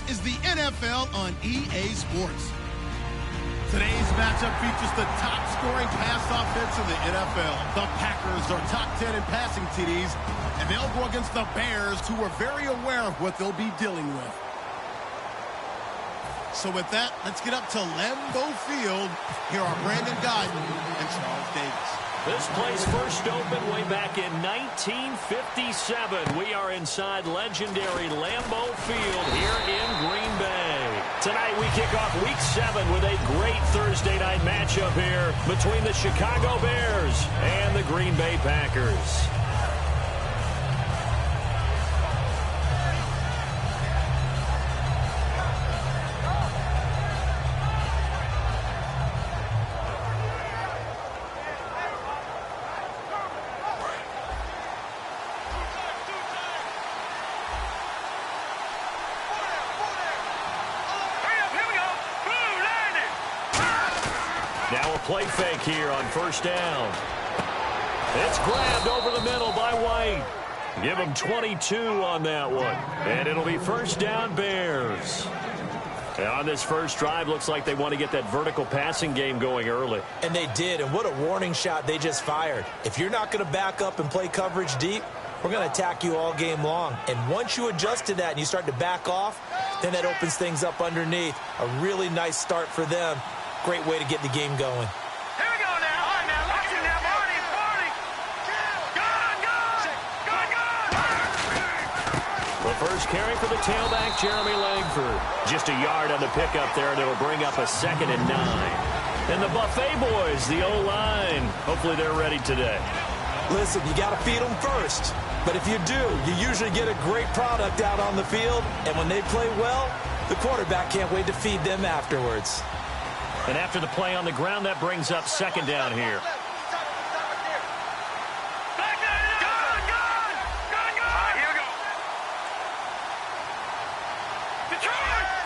is the NFL on EA Sports. Today's matchup features the top-scoring pass offense in the NFL. The Packers are top 10 in passing TDs, and they'll go against the Bears, who are very aware of what they'll be dealing with. So with that, let's get up to Lambeau Field. Here are Brandon Guyton and Charles Davis. This place first opened way back in 1957. We are inside legendary Lambeau Field here in Green Bay. Tonight we kick off Week 7 with a great Thursday night matchup here between the Chicago Bears and the Green Bay Packers. Now a play fake here on first down. It's grabbed over the middle by White. Give him 22 on that one. And it'll be first down Bears. And on this first drive, looks like they want to get that vertical passing game going early. And they did, and what a warning shot they just fired. If you're not going to back up and play coverage deep, we're going to attack you all game long. And once you adjust to that and you start to back off, then that opens things up underneath. A really nice start for them. Great way to get the game going. Here we go now. All right, now. Watch it now. Marty. Gun. The first carry for the tailback, Jeremy Langford. Just a yard on the pickup there, and it'll bring up a 2nd and 9. And the Buffet boys, the O-line, hopefully they're ready today. Listen, you got to feed them first. But if you do, you usually get a great product out on the field. And when they play well, the quarterback can't wait to feed them afterwards. And after the play on the ground, that brings up 2nd down here.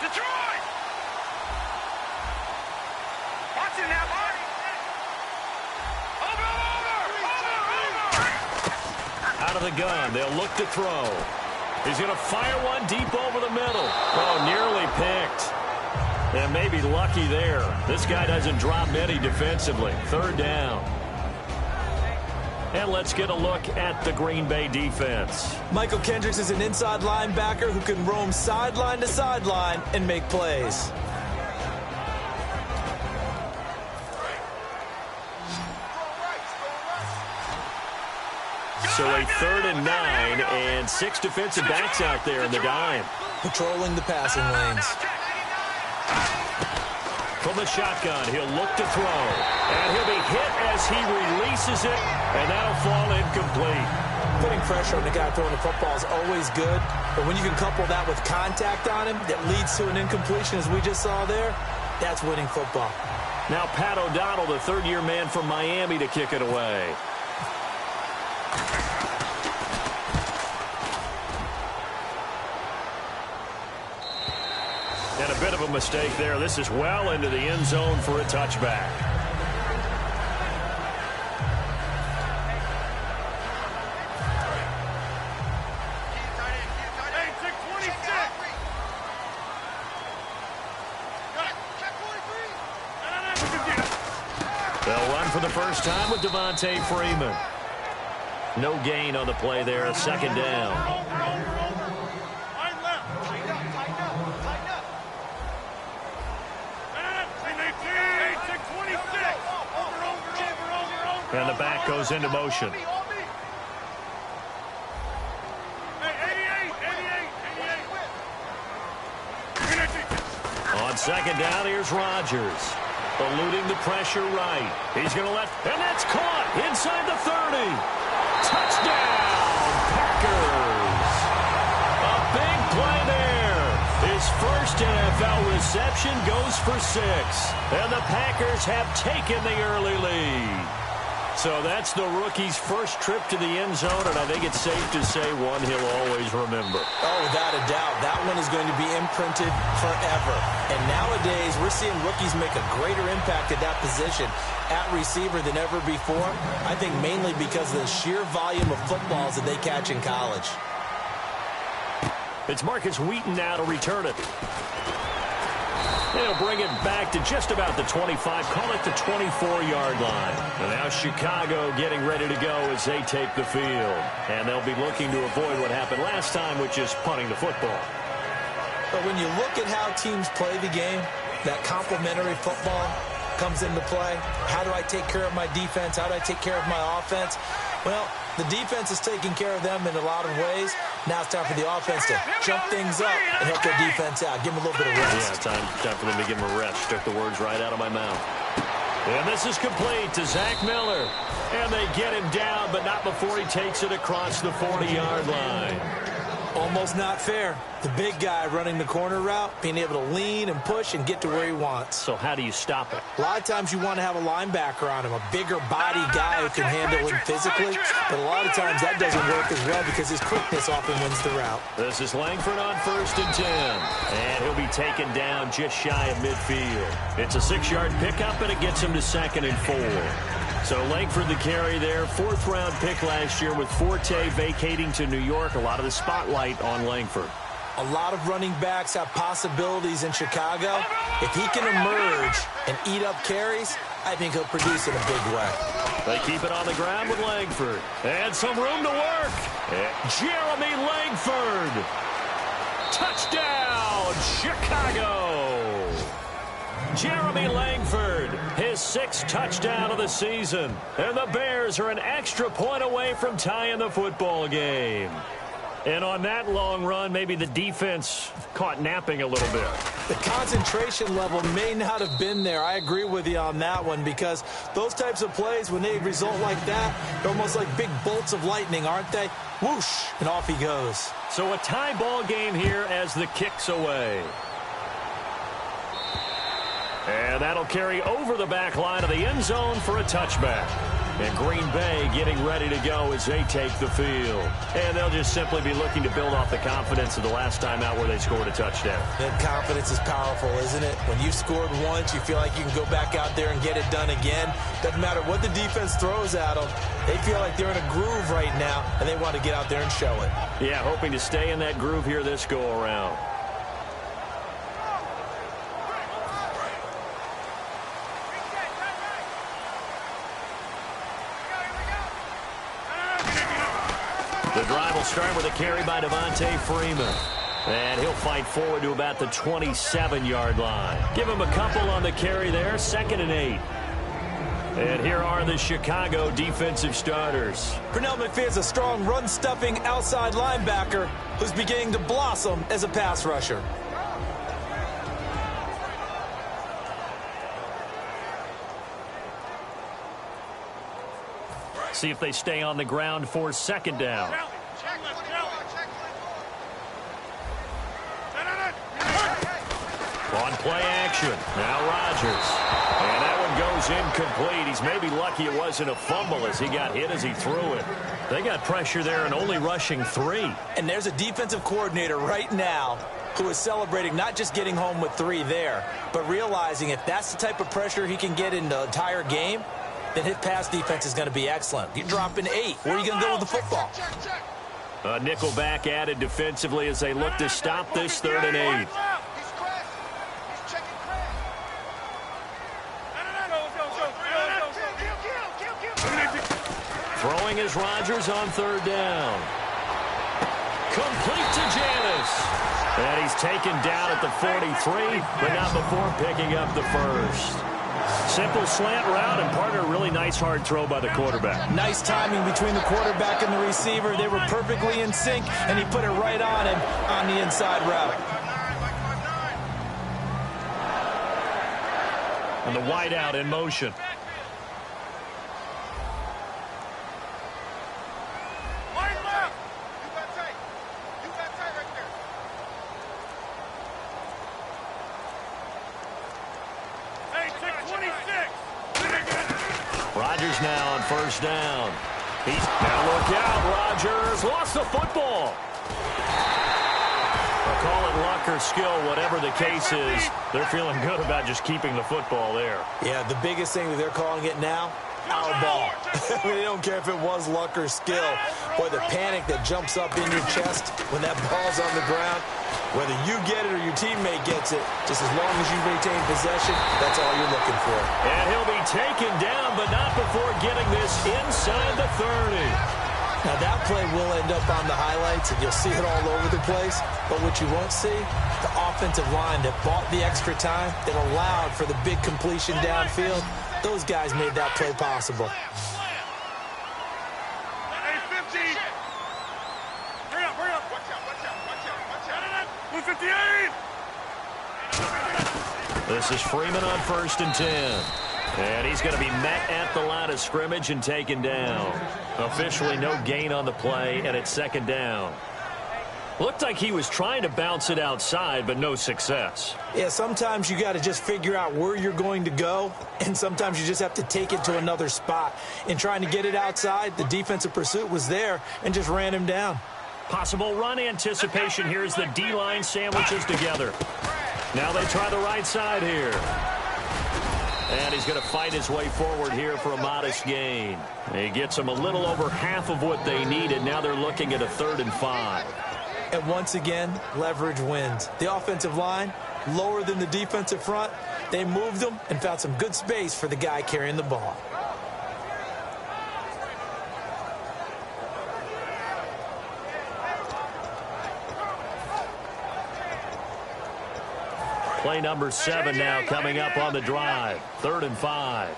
Detroit! Watch it now, Marty. Over. Out of the gun, they'll look to throw. He's going to fire one deep over the middle. Oh, nearly picked. And maybe lucky there. This guy doesn't drop many defensively. 3rd down. And let's get a look at the Green Bay defense. Michael Kendricks is an inside linebacker who can roam sideline to sideline and make plays. So a 3rd and 9 and 6 defensive backs out there in the dime. Patrolling the passing lanes. From the shotgun, he'll look to throw. And he'll be hit as he releases it, and that'll fall incomplete. Putting pressure on the guy throwing the football is always good, but when you can couple that with contact on him that leads to an incompletion, as we just saw there, that's winning football. Now Pat O'Donnell, the 3rd-year man from Miami, to kick it away. And a bit of a mistake there. This is well into the end zone for a touchback. They'll run for the first time with Devontae Freeman. No gain on the play there. 2nd down. And the back goes into motion. On 2nd down, here's Rodgers. Eluding the pressure right. He's going to let, and that's caught inside the 30. Touchdown, Packers. A big play there. His first NFL reception goes for 6. And the Packers have taken the early lead. So that's the rookie's first trip to the end zone, and I think it's safe to say one he'll always remember. Oh, without a doubt. That one is going to be imprinted forever. And nowadays, we're seeing rookies make a greater impact at that position at receiver than ever before. I think mainly because of the sheer volume of footballs that they catch in college. It's Marcus Wheaton now to return it. They'll bring it back to just about the 25, call it the 24-yard line. And now Chicago getting ready to go as they take the field. And they'll be looking to avoid what happened last time, which is punting the football. But when you look at how teams play the game, that complementary football comes into play. How do I take care of my defense? How do I take care of my offense? Well, the defense is taking care of them in a lot of ways. Now it's time for the offense to jump things up and help their defense out. Give them a little bit of rest. Yeah, time for them to give them a rest. Took the words right out of my mouth. And this is complete to Zach Miller. And they get him down, but not before he takes it across the 40-yard line. Almost not fair. The big guy running the corner route, being able to lean and push and get to where he wants. So how do you stop it? A lot of times you want to have a linebacker on him, a bigger body guy who can handle him physically. But a lot of times that doesn't work as well because his quickness often wins the route. This is Langford on 1st and 10. And he'll be taken down just shy of midfield. It's a 6-yard pickup, and it gets him to 2nd and 4. So Langford the carry there, 4th-round pick last year with Forte vacating to New York. A lot of the spotlight on Langford. A lot of running backs have possibilities in Chicago. If he can emerge and eat up carries, I think he'll produce in a big way. They keep it on the ground with Langford. And some room to work. Jeremy Langford. Touchdown, Chicago. Jeremy Langford, his 6th touchdown of the season. And the Bears are an extra point away from tying the football game. And on that long run, maybe the defense caught napping a little bit. The concentration level may not have been there. I agree with you on that one because those types of plays, when they result like that, they're almost like big bolts of lightning, aren't they? Whoosh, and off he goes. So a tie ball game here as the kick's away. And that'll carry over the back line of the end zone for a touchback. And Green Bay getting ready to go as they take the field. And they'll just simply be looking to build off the confidence of the last time out where they scored a touchdown. That confidence is powerful, isn't it? When you've scored once, you feel like you can go back out there and get it done again. Doesn't matter what the defense throws at them. They feel like they're in a groove right now, and they want to get out there and show it. Yeah, hoping to stay in that groove here this go-around. The drive will start with a carry by Devontae Freeman. And he'll fight forward to about the 27-yard line. Give him a couple on the carry there, 2nd and 8. And here are the Chicago defensive starters. Pernell McPhee's a strong run-stuffing outside linebacker who's beginning to blossom as a pass rusher. See if they stay on the ground for 2nd down. On play action. Now Rodgers. And that one goes incomplete. He's maybe lucky it wasn't a fumble as he got hit as he threw it. They got pressure there and only rushing 3. And there's a defensive coordinator right now who is celebrating not just getting home with 3 there, but realizing if that's the type of pressure he can get in the entire game, then his pass defense is going to be excellent. You're dropping 8. Where are you going to go with the football? A nickel back added defensively as they look to stop this 3rd and 8. Throwing is Rodgers on 3rd down. Complete to Janis. And he's taken down at the 43, but not before picking up the 1st. Simple slant route, and partner, really nice hard throw by the quarterback. Nice timing between the quarterback and the receiver. They were perfectly in sync, and he put it right on him on the inside route. And the wideout in motion. Rodgers now on 1st down. Now look out, Rodgers lost the football. I'll call it luck or skill, whatever the case is. They're feeling good about just keeping the football there. Yeah, the biggest thing that they're calling it now our ball. They don't care if it was luck or skill. Boy, the panic that jumps up in your chest when that ball's on the ground, whether you get it or your teammate gets it, just as long as you retain possession, that's all you're looking for. And he'll be taken down, but not before getting this inside the 30. Now, that play will end up on the highlights, and you'll see it all over the place. But what you won't see, the offensive line that bought the extra time, that allowed for the big completion downfield, those guys made that play possible. This is Freeman on 1st and 10. And he's going to be met at the line of scrimmage and taken down. Officially no gain on the play, and it's 2nd down. Looked like he was trying to bounce it outside, but no success. Yeah, sometimes you got to just figure out where you're going to go, and sometimes you just have to take it to another spot. In trying to get it outside, the defensive pursuit was there and just ran him down. Possible run anticipation here as the D-line sandwiches together. Now they try the right side here. And he's going to fight his way forward here for a modest gain. He gets them a little over half of what they needed. Now they're looking at a 3rd and 5. And once again, leverage wins. The offensive line, lower than the defensive front. They moved them and found some good space for the guy carrying the ball. Play number 7 now coming up on the drive. 3rd and 5.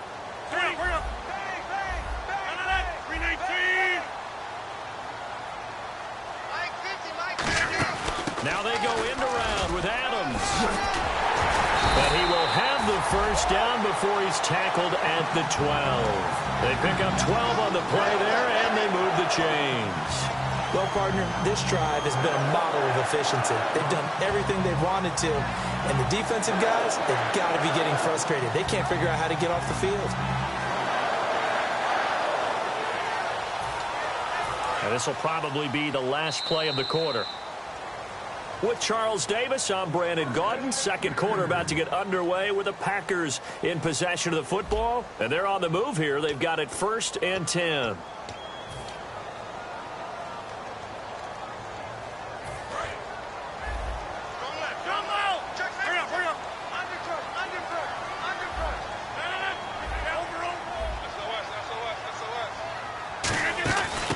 Now they go end around with Adams. But he will have the 1st down before he's tackled at the 12. They pick up 12 on the play there, and they move the chains. Well, partner, this drive has been a model of efficiency. They've done everything they've wanted to. And the defensive guys, they've got to be getting frustrated. They can't figure out how to get off the field. And this will probably be the last play of the quarter. With Charles Davis, I'm Brandon Gaudin. 2nd quarter about to get underway with the Packers in possession of the football. And they're on the move here. They've got it 1st and 10.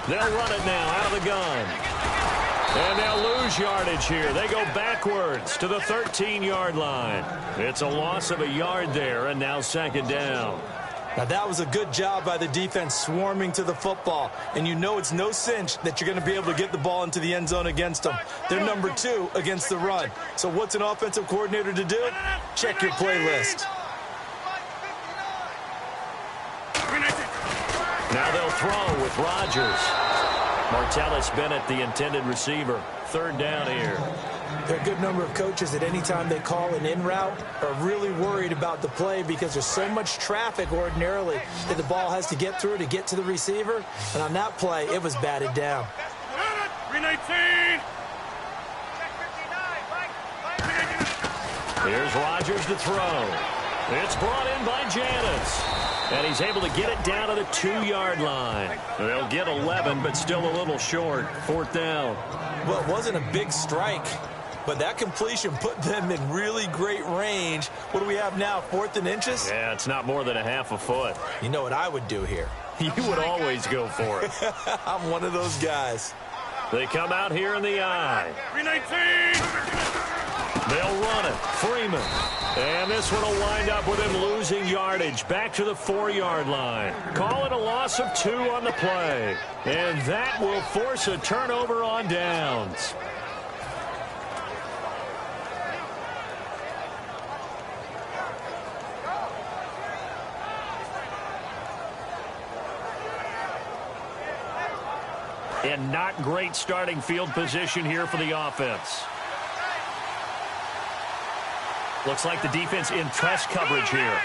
They'll run it now out of the gun. And they'll lose yardage here. They go backwards to the 13-yard line. It's a loss of a yard there, and now 2nd down. Now, that was a good job by the defense swarming to the football. And you know it's no cinch that you're going to be able to get the ball into the end zone against them. They're number 2 against the run. So what's an offensive coordinator to do? Check your playlist. Now they'll throw with Rodgers. Martellus Bennett, the intended receiver. 3rd down here. There are a good number of coaches that any time they call an in route are really worried about the play because there's so much traffic ordinarily that the ball has to get through to get to the receiver. And on that play, it was batted down. 319. Here's Rodgers to throw. It's brought in by Janis. And he's able to get it down to the 2-yard line. They'll get 11, but still a little short. 4th down. Well, it wasn't a big strike, but that completion put them in really great range. What do we have now, 4th and inches? Yeah, it's not more than a half a foot. You know what I would do here? You would always go for it. I'm one of those guys. They come out here in the eye. 319. They'll run it. Freeman. And this one will wind up with him losing yardage back to the 4-yard line. Call it a loss of 2 on the play. And that will force a turnover on downs. And not great starting field position here for the offense. Looks like the defense in press coverage here.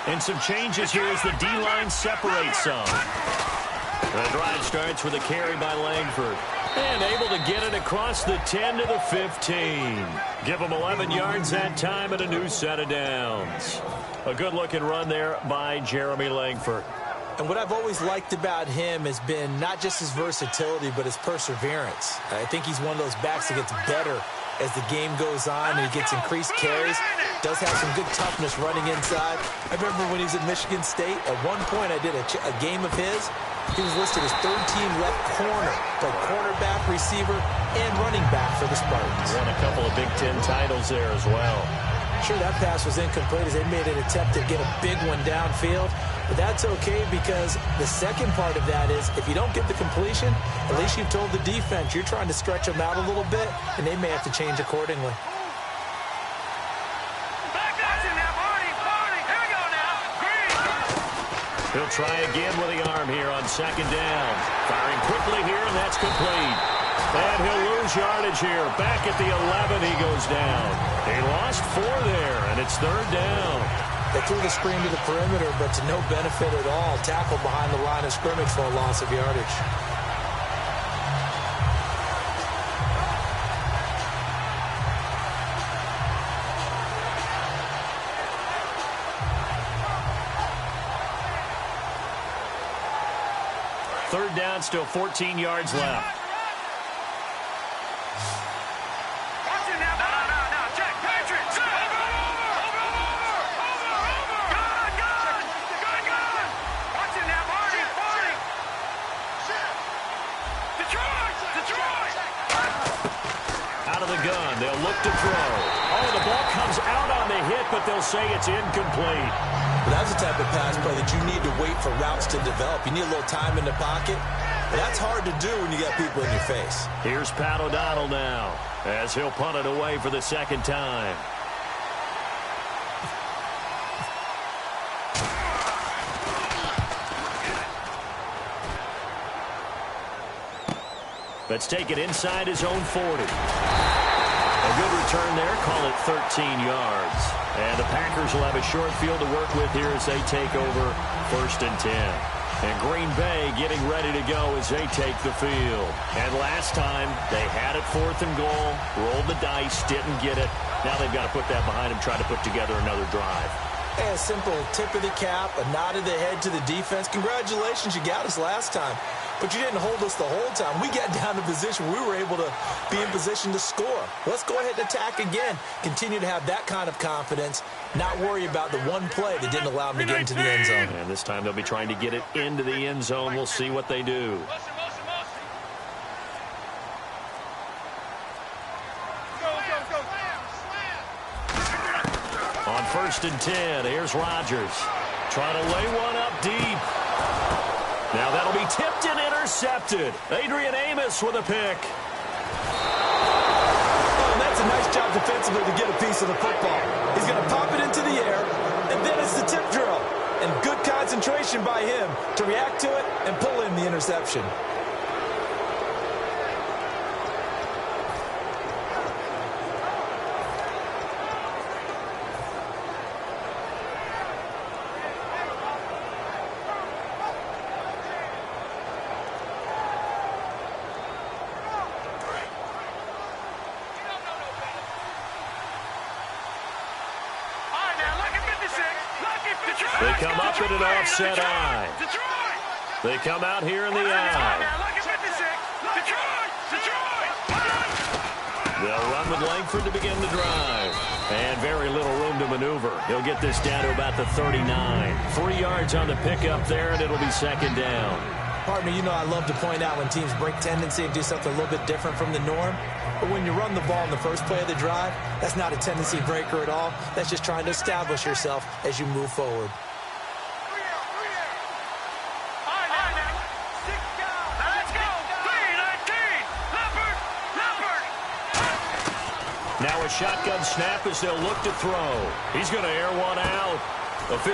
And some changes here as the D-line separates some. The drive starts with a carry by Langford. And able to get it across the 10 to the 15. Give them 11 yards that time and a new set of downs. A good-looking run there by Jeremy Langford. And what I've always liked about him has been not just his versatility, but his perseverance. I think he's one of those backs that gets better as the game goes on and he gets increased carries. Does have some good toughness running inside. I remember when he was at Michigan State, at one point I did a game of his. He was listed as third-team left corner, but cornerback, receiver, and running back for the Spartans. Won a couple of Big Ten titles there as well. Sure, that pass was incomplete as they made an attempt to get a big one downfield. But that's okay because the second part of that is if you don't get the completion, at least you've told the defense you're trying to stretch them out a little bit, and they may have to change accordingly. He'll try again with the arm here on second down. Firing quickly here, and that's complete. And he'll lose yardage here. Back at the 11, he goes down. He lost 4 there, and it's third down. They threw the screen to the perimeter, but to no benefit at all. Tackle behind the line of scrimmage for a loss of yardage. Third down, still 14 yards left. Out of the gun, they'll look to throw. Oh, the ball comes out on the hit, but they'll say it's incomplete. But that's the type of pass play that you need to wait for routes to develop. You need a little time in the pocket. But that's hard to do when you got people in your face. Here's Pat O'Donnell now as he'll punt it away for the second time. Let's take it inside his own 40. A good return there. Call it 13 yards. And the Packers will have a short field to work with here as they take over 1st and 10. And Green Bay getting ready to go as they take the field. And last time, they had it 4th and goal, rolled the dice, didn't get it. Now they've got to put that behind them, try to put together another drive. Hey, a simple tip of the cap, a nod of the head to the defense. Congratulations, you got us last time. But you didn't hold us the whole time. We got down to position where we were able to be in position to score. Let's go ahead and attack again. Continue to have that kind of confidence, not worry about the one play that didn't allow them to get into the end zone. And this time they'll be trying to get it into the end zone. We'll see what they do. On 1st and 10, here's Rodgers. Trying to lay one up deep. Now that'll be tipped and intercepted. Adrian Amos with a pick. Oh, and that's a nice job defensively to get a piece of the football. He's going to pop it into the air, and then it's the tip drill. And good concentration by him to react to it and pull in the interception. They come up in an offset eye. They come out here in the eye. They'll run with Langford to begin the drive. And very little room to maneuver. He'll get this down to about the 39. 3 yards on the pickup there, and it'll be second down. Partner, you know I love to point out when teams break tendency and do something a little bit different from the norm. But when you run the ball in the first play of the drive, that's not a tendency breaker at all. That's just trying to establish yourself as you move forward. Now a shotgun snap as they'll look to throw. He's going to air one out. A 50-50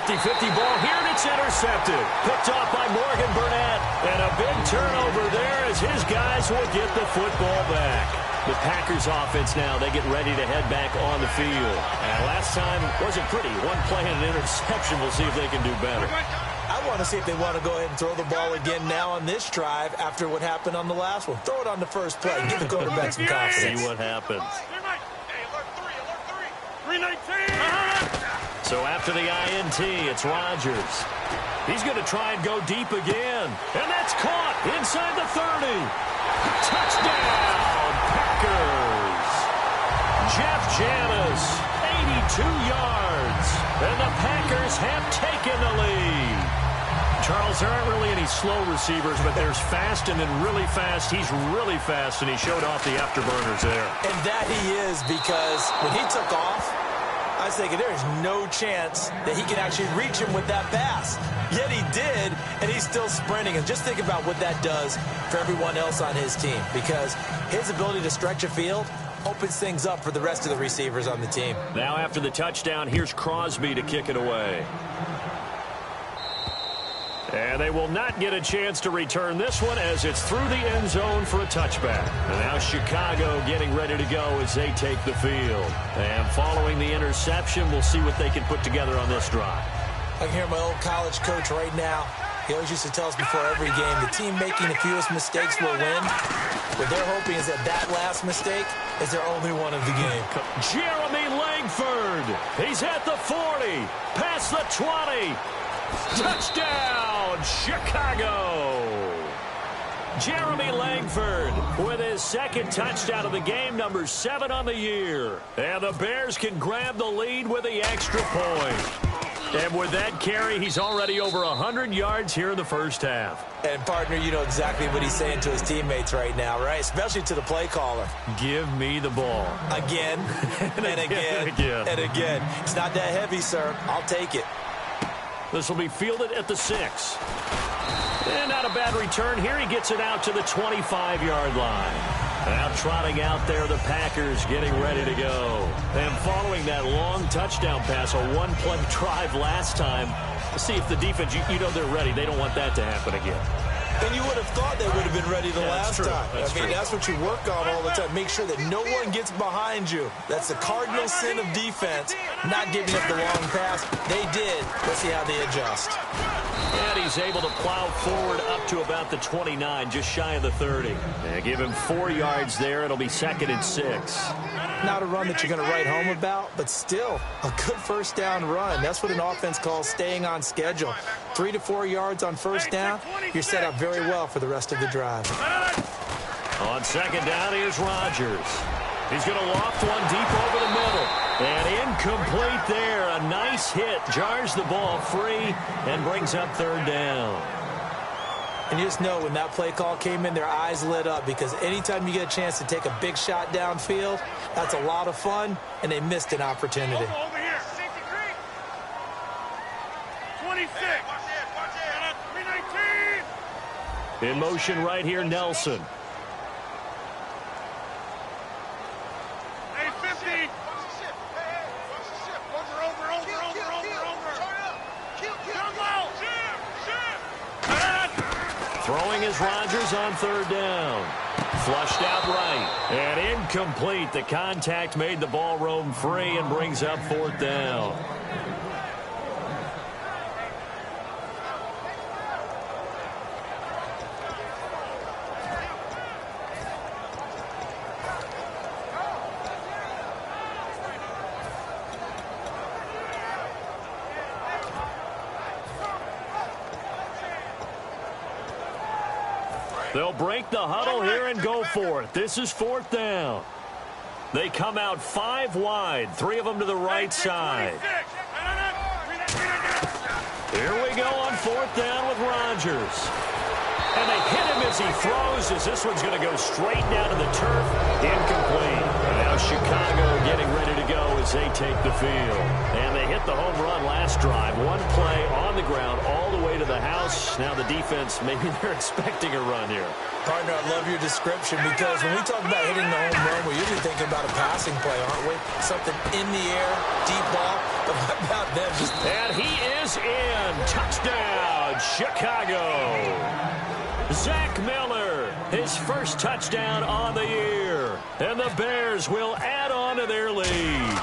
ball here, and it's intercepted. Picked off by Morgan Burnett. And a big turnover there as his guys will get the football back. The Packers offense now, they get ready to head back on the field. And last time wasn't pretty. One play and an interception. We'll see if they can do better. I want to see if they want to go ahead and throw the ball again now on this drive after what happened on the last one. Throw it on the first play. Give the quarterback some confidence. See what happens. So after the INT, it's Rodgers. He's going to try and go deep again. And that's caught inside the 30. Touchdown, Packers. Jeff Janis, 82 yards. And the Packers have taken the lead. Charles, there aren't really any slow receivers, but there's fast and then really fast. He's really fast, and he showed off the afterburners there. And that he is, because when he took off, I was thinking there is no chance that he can actually reach him with that pass. Yet he did, and he's still sprinting. And just think about what that does for everyone else on his team, because his ability to stretch a field opens things up for the rest of the receivers on the team. Now after the touchdown, here's Crosby to kick it away. And they will not get a chance to return this one as it's through the end zone for a touchback. And now Chicago getting ready to go as they take the field. And following the interception, we'll see what they can put together on this drive. I can hear my old college coach right now. He always used to tell us before every game, the team making the fewest mistakes will win. What they're hoping is that that last mistake is their only one of the game. Jeremy Langford. He's at the 40. Past the 20. Touchdown, Chicago! Jeremy Langford with his second touchdown of the game, number 7 on the year. And the Bears can grab the lead with the extra point. And with that carry, he's already over 100 yards here in the first half. And, partner, you know exactly what he's saying to his teammates right now, right? Especially to the play caller. Give me the ball. Again, and again, and again. It's not that heavy, sir. I'll take it. This will be fielded at the 6. And not a bad return here. He gets it out to the 25-yard line. Now trotting out there, the Packers getting ready to go. And following that long touchdown pass, a one-play drive last time, see if the defense, you know they're ready. They don't want that to happen again. And you would have thought they would have been ready the last time. I mean, that's what you work on all the time. Make sure that no one gets behind you. That's the cardinal sin of defense, not giving up the long pass. They did. Let's see how they adjust. And he's able to plow forward up to about the 29, just shy of the 30. And give him 4 yards there. It'll be 2nd and 6. Not a run that you're going to write home about, but still a good first down run. That's what an offense calls staying on schedule. 3 to 4 yards on first down, you're set up very well for the rest of the drive. On 2nd down, here's Rodgers. He's going to loft one deep over the middle. And incomplete there. A nice hit. Jars the ball free and brings up 3rd down. And you just know when that play call came in, their eyes lit up, because anytime you get a chance to take a big shot downfield, that's a lot of fun, and they missed an opportunity. Over here. 26. Watch it. 319. In motion right here, Nelson. Hey, 50. Throwing is Rodgers on 3rd down. Flushed out right. And incomplete. The contact made the ball roam free and brings up 4th down. They'll break the huddle here and go for it. This is 4th down. They come out 5 wide, 3 of them to the right side. Here we go on 4th down with Rodgers. And they hit him as he throws, as this one's going to go straight down to the turf. Incomplete. And now Chicago getting ready to go as they take the field. And they hit the home run last drive. One play on the ground all the way to the house. Now the defense, maybe they're expecting a run here. Partner, I love your description, because when we talk about hitting the home run, we're usually thinking about a passing play, aren't we? Something in the air, deep ball. But what about them? And he is in. Touchdown, Chicago. Zach Miller, his first touchdown on the year. And the Bears will add on to their lead.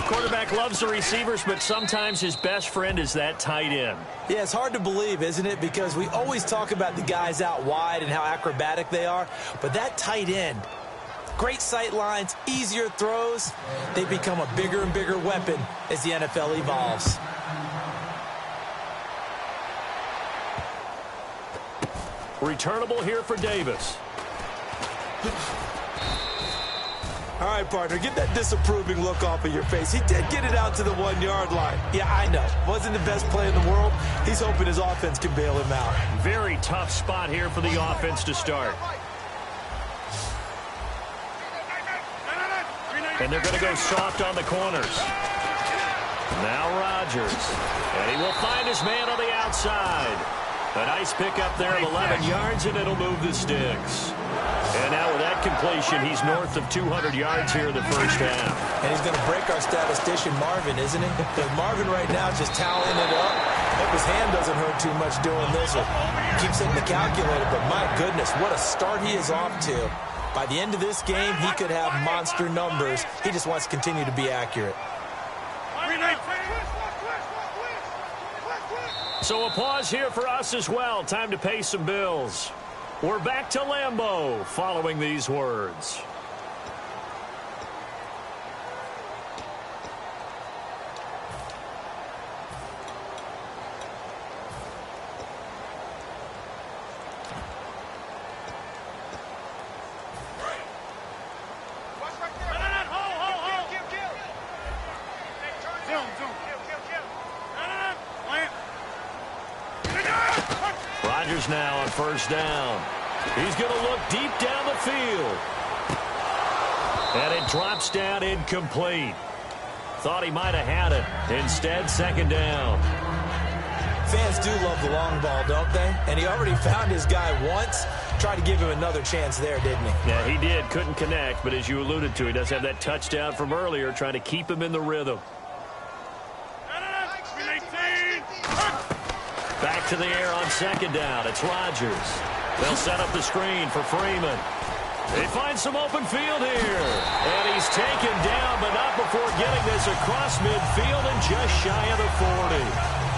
Quarterback loves the receivers, but sometimes his best friend is that tight end. Yeah, it's hard to believe, isn't it? Because we always talk about the guys out wide and how acrobatic they are. But that tight end, great sight lines, easier throws, they become a bigger and bigger weapon as the NFL evolves. Returnable here for Davis. All right, partner, get that disapproving look off of your face. He did get it out to the 1-yard line. Yeah, I know. Wasn't the best play in the world. He's hoping his offense can bail him out. Very tough spot here for the offense to start. And they're going to go soft on the corners. Now Rodgers. And he will find his man on the outside. A nice pickup there of 11 yards, and it'll move the sticks. And now with that completion, he's north of 200 yards here in the first half. And he's going to break our statistician, Marvin, isn't he? Because Marvin right now is just toweling it up. Hope his hand doesn't hurt too much doing this. Or keeps hitting the calculator, but my goodness, what a start he is off to. By the end of this game, he could have monster numbers. He just wants to continue to be accurate. So a pause here for us as well. Time to pay some bills. We're back to Lambeau following these words. Rodgers now on first down. He's going to look deep down the field. And it drops down incomplete. Thought he might have had it. Instead, second down. Fans do love the long ball, don't they? And he already found his guy once. Tried to give him another chance there, didn't he? Yeah, he did. Couldn't connect, but as you alluded to, he does have that touchdown from earlier, trying to keep him in the rhythm. Back to the air on second down. It's Rodgers. They'll set up the screen for Freeman. They find some open field here. And he's taken down, but not before getting this across midfield and just shy of the 40.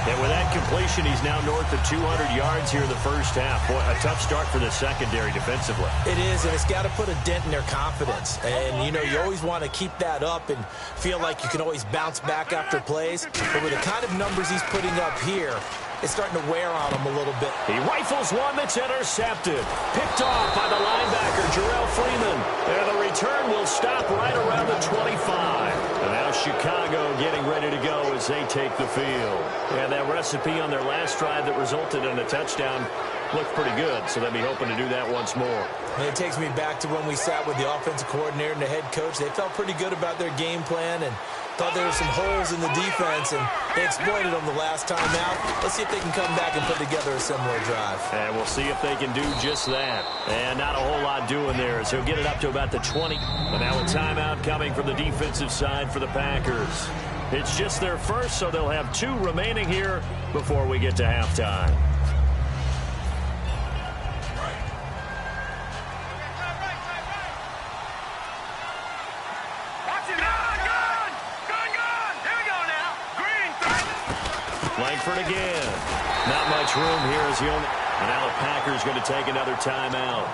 And with that completion, he's now north of 200 yards here in the first half. Boy, a tough start for the secondary defensively. It is, and it's got to put a dent in their confidence. And, you know, you always want to keep that up and feel like you can always bounce back after plays. But with the kind of numbers he's putting up here, it's starting to wear on him a little bit. He rifles one that's intercepted. Picked off by the linebacker, Jarrell Freeman. And the return will stop right around the 25. And now Chicago getting ready to go as they take the field. And that recipe on their last drive that resulted in a touchdown looked pretty good, so they'll be hoping to do that once more. And it takes me back to when we sat with the offensive coordinator and the head coach. They felt pretty good about their game plan and thought there were some holes in the defense, and they exploited them the last time out. Let's see if they can come back and put together a similar drive. And we'll see if they can do just that. And not a whole lot doing there, so he'll get it up to about the 20. And now a timeout coming from the defensive side for the Packers. It's just their first, so they'll have 2 remaining here before we get to halftime. Langford again. Not much room here as the only. And now the Packers going to take another timeout.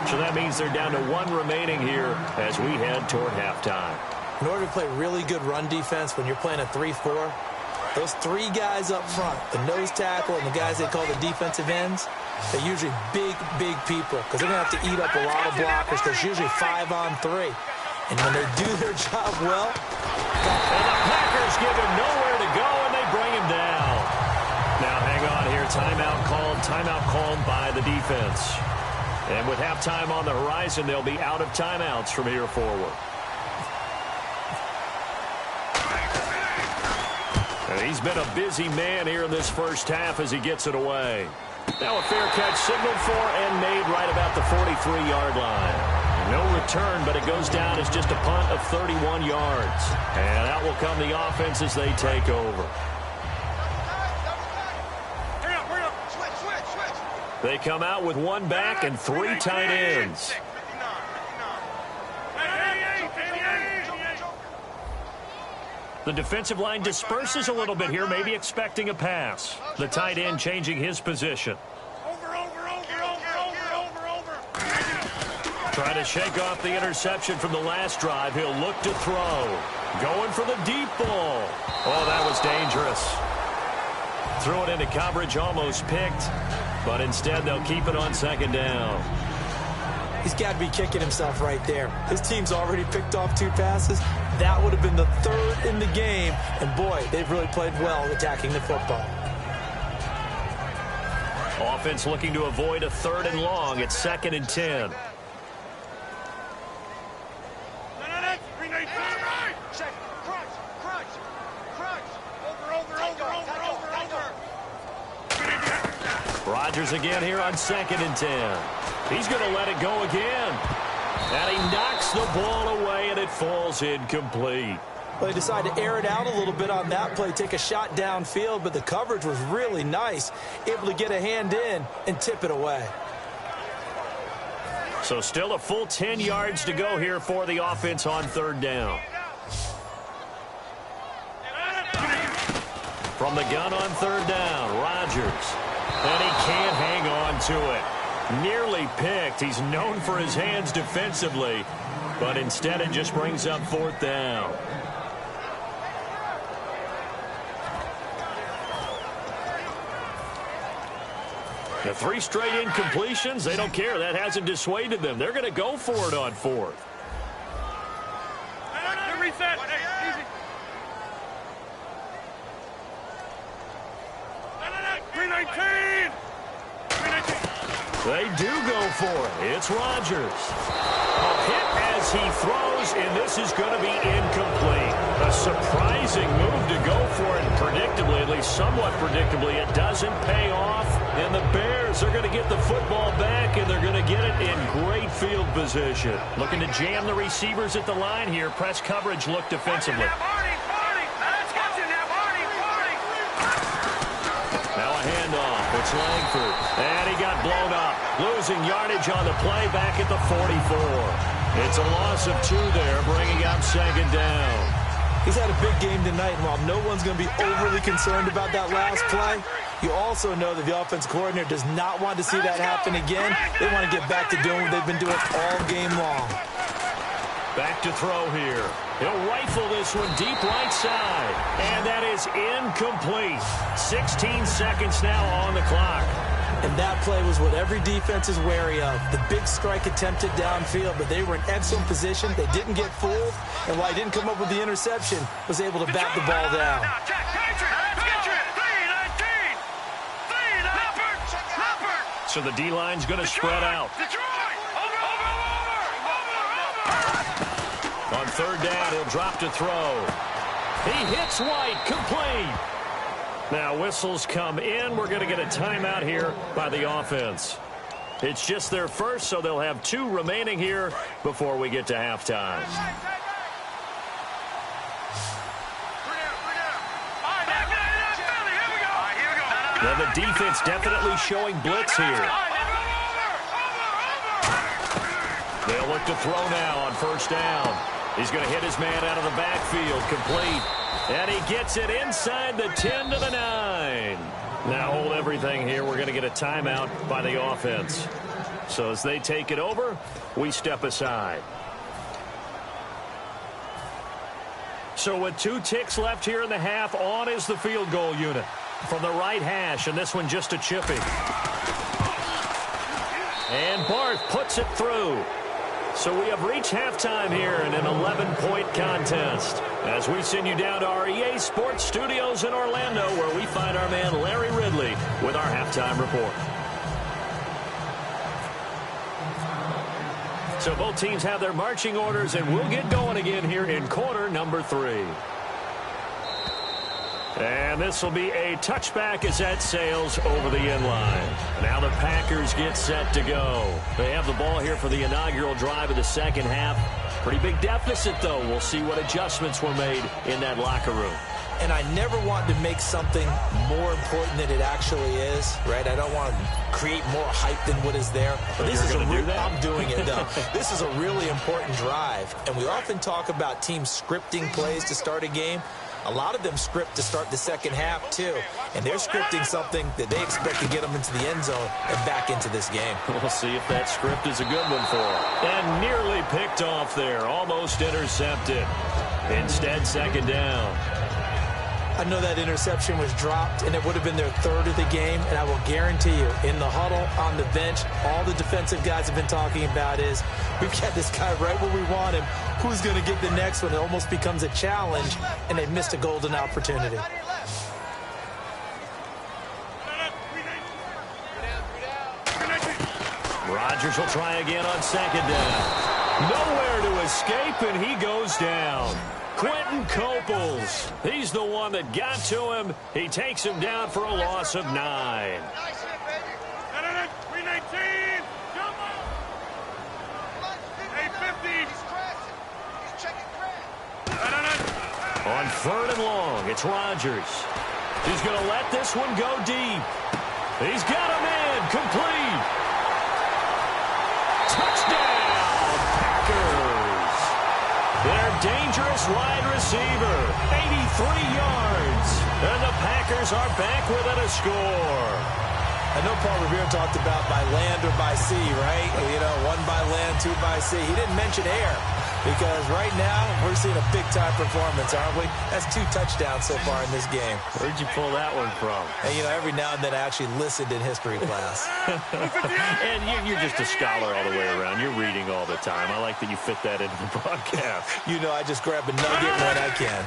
So that means they're down to 1 remaining here as we head toward halftime. In order to play really good run defense when you're playing a 3-4, those 3 guys up front, the nose tackle and the guys they call the defensive ends, they're usually big, big people because they're going to have to eat up a lot of blockers. There's usually 5 on 3. And when they do their job well, and the Packers give him nowhere to go, and they bring him down. Now hang on here. Timeout called by the defense. And with halftime on the horizon, they'll be out of timeouts from here forward. And he's been a busy man here in this first half as he gets it away. Now a fair catch signaled for and made right about the 43-yard line. No return, but it goes down as just a punt of 31 yards. And out will come the offense as they take over. They come out with 1 back and 3 tight ends. The defensive line disperses a little bit here, maybe expecting a pass. The tight end changing his position. Trying to shake off the interception from the last drive. He'll look to throw. Going for the deep ball. Oh, that was dangerous. Threw it into coverage, almost picked. But instead, they'll keep it on second down. He's got to be kicking himself right there. His team's already picked off 2 passes. That would have been the 3rd in the game. And, boy, they've really played well attacking the football. Offense looking to avoid a 3rd and long. It's 2nd and 10. Rodgers again here on 2nd and 10. He's going to let it go again. And he knocks the ball away, and it falls incomplete. Well, they decided to air it out a little bit on that play, take a shot downfield, but the coverage was really nice, able to get a hand in and tip it away. So still a full 10 yards to go here for the offense on 3rd down. From the gun on 3rd down, Rodgers. And he can't hang on to it. Nearly picked. He's known for his hands defensively, but instead it just brings up 4th down. The 3 straight incompletions, they don't care. That hasn't dissuaded them. They're going to go for it on 4th. Reset. Hey, easy. 319. They do go for it. It's Rodgers. A hit as he throws, and this is going to be incomplete. A surprising move to go for it, predictably, at least somewhat predictably. It doesn't pay off, and the Bears are going to get the football back, and they're going to get it in great field position. Looking to jam the receivers at the line here. Press coverage look defensively. Now a handoff. It's Langford. And he got blown up. Losing yardage on the play back at the 44. It's a loss of 2 there, bringing up 2nd down. He's had a big game tonight, and while no one's going to be overly concerned about that last play, you also know that the offense coordinator does not want to see that happen again. They want to get back to doing what they've been doing all game long. Back to throw here. He'll rifle this one deep right side. And that is incomplete. 16 seconds now on the clock. And that play was what every defense is wary of. The big strike attempted downfield, but they were in excellent position. They didn't get fooled. And while he didn't come up with the interception, was able to bat the ball down. So the D-line's going to spread out. On 3rd down, he'll drop to throw. He hits White, complete. Now whistles come in. We're going to get a timeout here by the offense. It's just their first, so they'll have 2 remaining here before we get to halftime. Now the defense definitely showing blitz here. They'll look to throw now on 1st down. He's going to hit his man out of the backfield, complete. And he gets it inside the 10 to the 9. Now hold everything here. We're going to get a timeout by the offense. So as they take it over, we step aside. So with 2 ticks left here in the half, on is the field goal unit. From the right hash, and this one just a chipping. And Barth puts it through. So we have reached halftime here in an 11-point contest. As we send you down to our EA Sports Studios in Orlando, where we find our man Larry Ridley with our halftime report. So both teams have their marching orders, and we'll get going again here in quarter number 3. And this will be a touchback as that sails over the end line. Now the Packers get set to go. They have the ball here for the inaugural drive of the second half. Pretty big deficit, though. We'll see what adjustments were made in that locker room. And I never want to make something more important than it actually is, right? I don't want to create more hype than what is there. But this is I'm doing it, though. This is a really important drive. And we often talk about teams scripting plays to start a game. A lot of them script to start the second half, too. And they're scripting something that they expect to get them into the end zone and back into this game. We'll see if that script is a good one for them. And nearly picked off there. Almost intercepted. Instead, second down. I know that interception was dropped, and it would have been their third of the game, and I will guarantee you, in the huddle, on the bench, all the defensive guys have been talking about is, we've got this guy right where we want him. Who's going to get the next one? It almost becomes a challenge, and they missed a golden opportunity. Rodgers will try again on second down. Nowhere to escape, and he goes down. Quentin Coples, he's the one that got to him. He takes him down for a loss of 9. Nice hit, baby. 319. Come on. Hey, 50. He's crashing. He's checking crash. On third and long, it's Rodgers. He's going to let this one go deep. He's got him in. Complete. Touchdown, Packers. Their dangerous wide receiver, 83 yards. And the Packers are back within a score. I know Paul Revere talked about by land or by sea, right? You know, 1 by land, 2 by sea. He didn't mention air because right now we're seeing a big-time performance, aren't we? That's 2 touchdowns so far in this game. Where'd you pull that one from? And, you know, every now and then I actually listened in history class. And you're just a scholar all the way around. You're reading all the time. I like that you fit that into the broadcast. You know, I just grab a nugget when I can.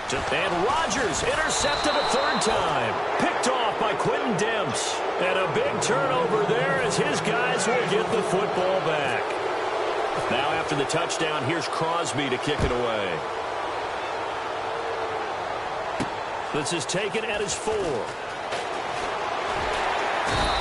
And Rodgers intercepted a third time. Picked off by Quentin Demps. And a big turnover there as his guys will get the football back. Now after the touchdown, here's Crosby to kick it away. This is taken at his 4.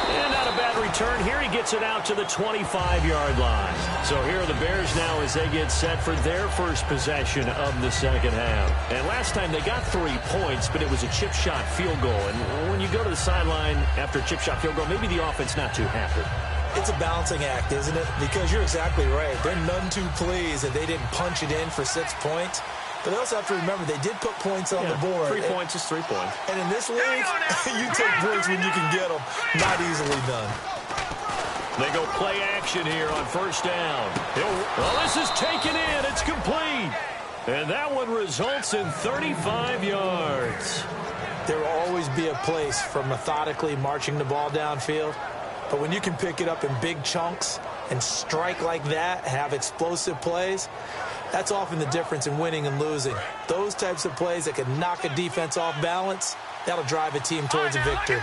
And not a bad return here. He gets it out to the 25-yard line. So here are the Bears now as they get set for their first possession of the second half. And last time they got 3 points, but it was a chip shot field goal. And when you go to the sideline after a chip shot field goal, maybe the offense not too happy. It's a balancing act, isn't it? Because you're exactly right. They're none too pleased that they didn't punch it in for 6 points. But they also have to remember they did put points on the board. 3 points is 3 points. And in this league, you take points when you can get them. Not easily done. They go play action here on first down. Well, this is taken in. It's complete. And that one results in 35 yards. There will always be a place for methodically marching the ball downfield. But when you can pick it up in big chunks and strike like that, have explosive plays, that's often the difference in winning and losing. Those types of plays that can knock a defense off balance, that'll drive a team towards a victory.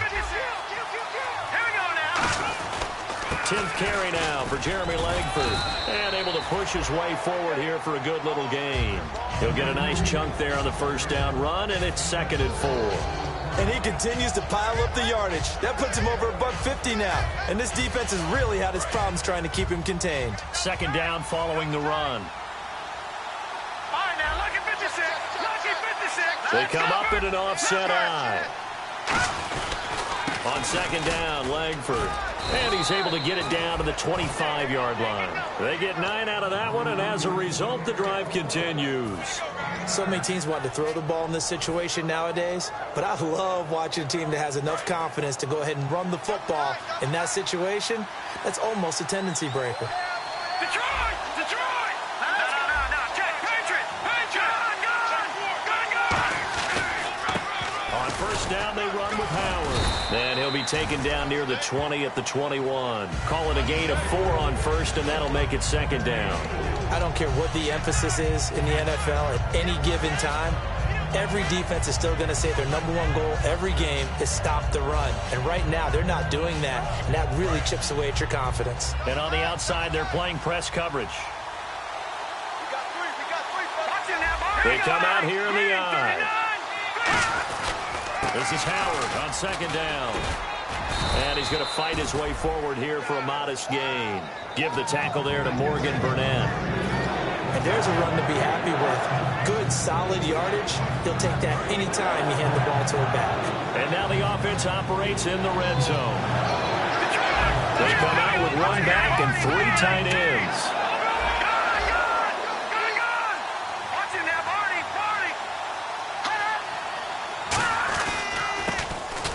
10th carry now for Jeremy Langford. And able to push his way forward here for a good little gain. He'll get a nice chunk there on the first down run, and it's 2nd and 4. And he continues to pile up the yardage. That puts him over $150 now. And this defense has really had its problems trying to keep him contained. 2nd down following the run. They come up in an offset eye. On 2nd down, Langford. And he's able to get it down to the 25-yard line. They get 9 out of that one, and as a result, the drive continues. So many teams want to throw the ball in this situation nowadays, but I love watching a team that has enough confidence to go ahead and run the football in that situation. That's almost a tendency breaker. Detroit! Detroit! No. Patriot! On first down, they run with Howard. And he'll be taken down near the 20 at the 21. Call it a gain of 4 on first, and that'll make it 2nd down. I don't care what the emphasis is in the NFL at any given time. Every defense is still going to say their #1 goal every game is stop the run. And right now, they're not doing that, and that really chips away at your confidence. And on the outside, they're playing press coverage. They come out here in the eye. This is Howard on 2nd down. And he's going to fight his way forward here for a modest gain. Give the tackle there to Morgan Burnett. And there's a run to be happy with. Good, solid yardage. He'll take that anytime you hand the ball to him back. And now the offense operates in the red zone. They come out with run back and 3 tight ends.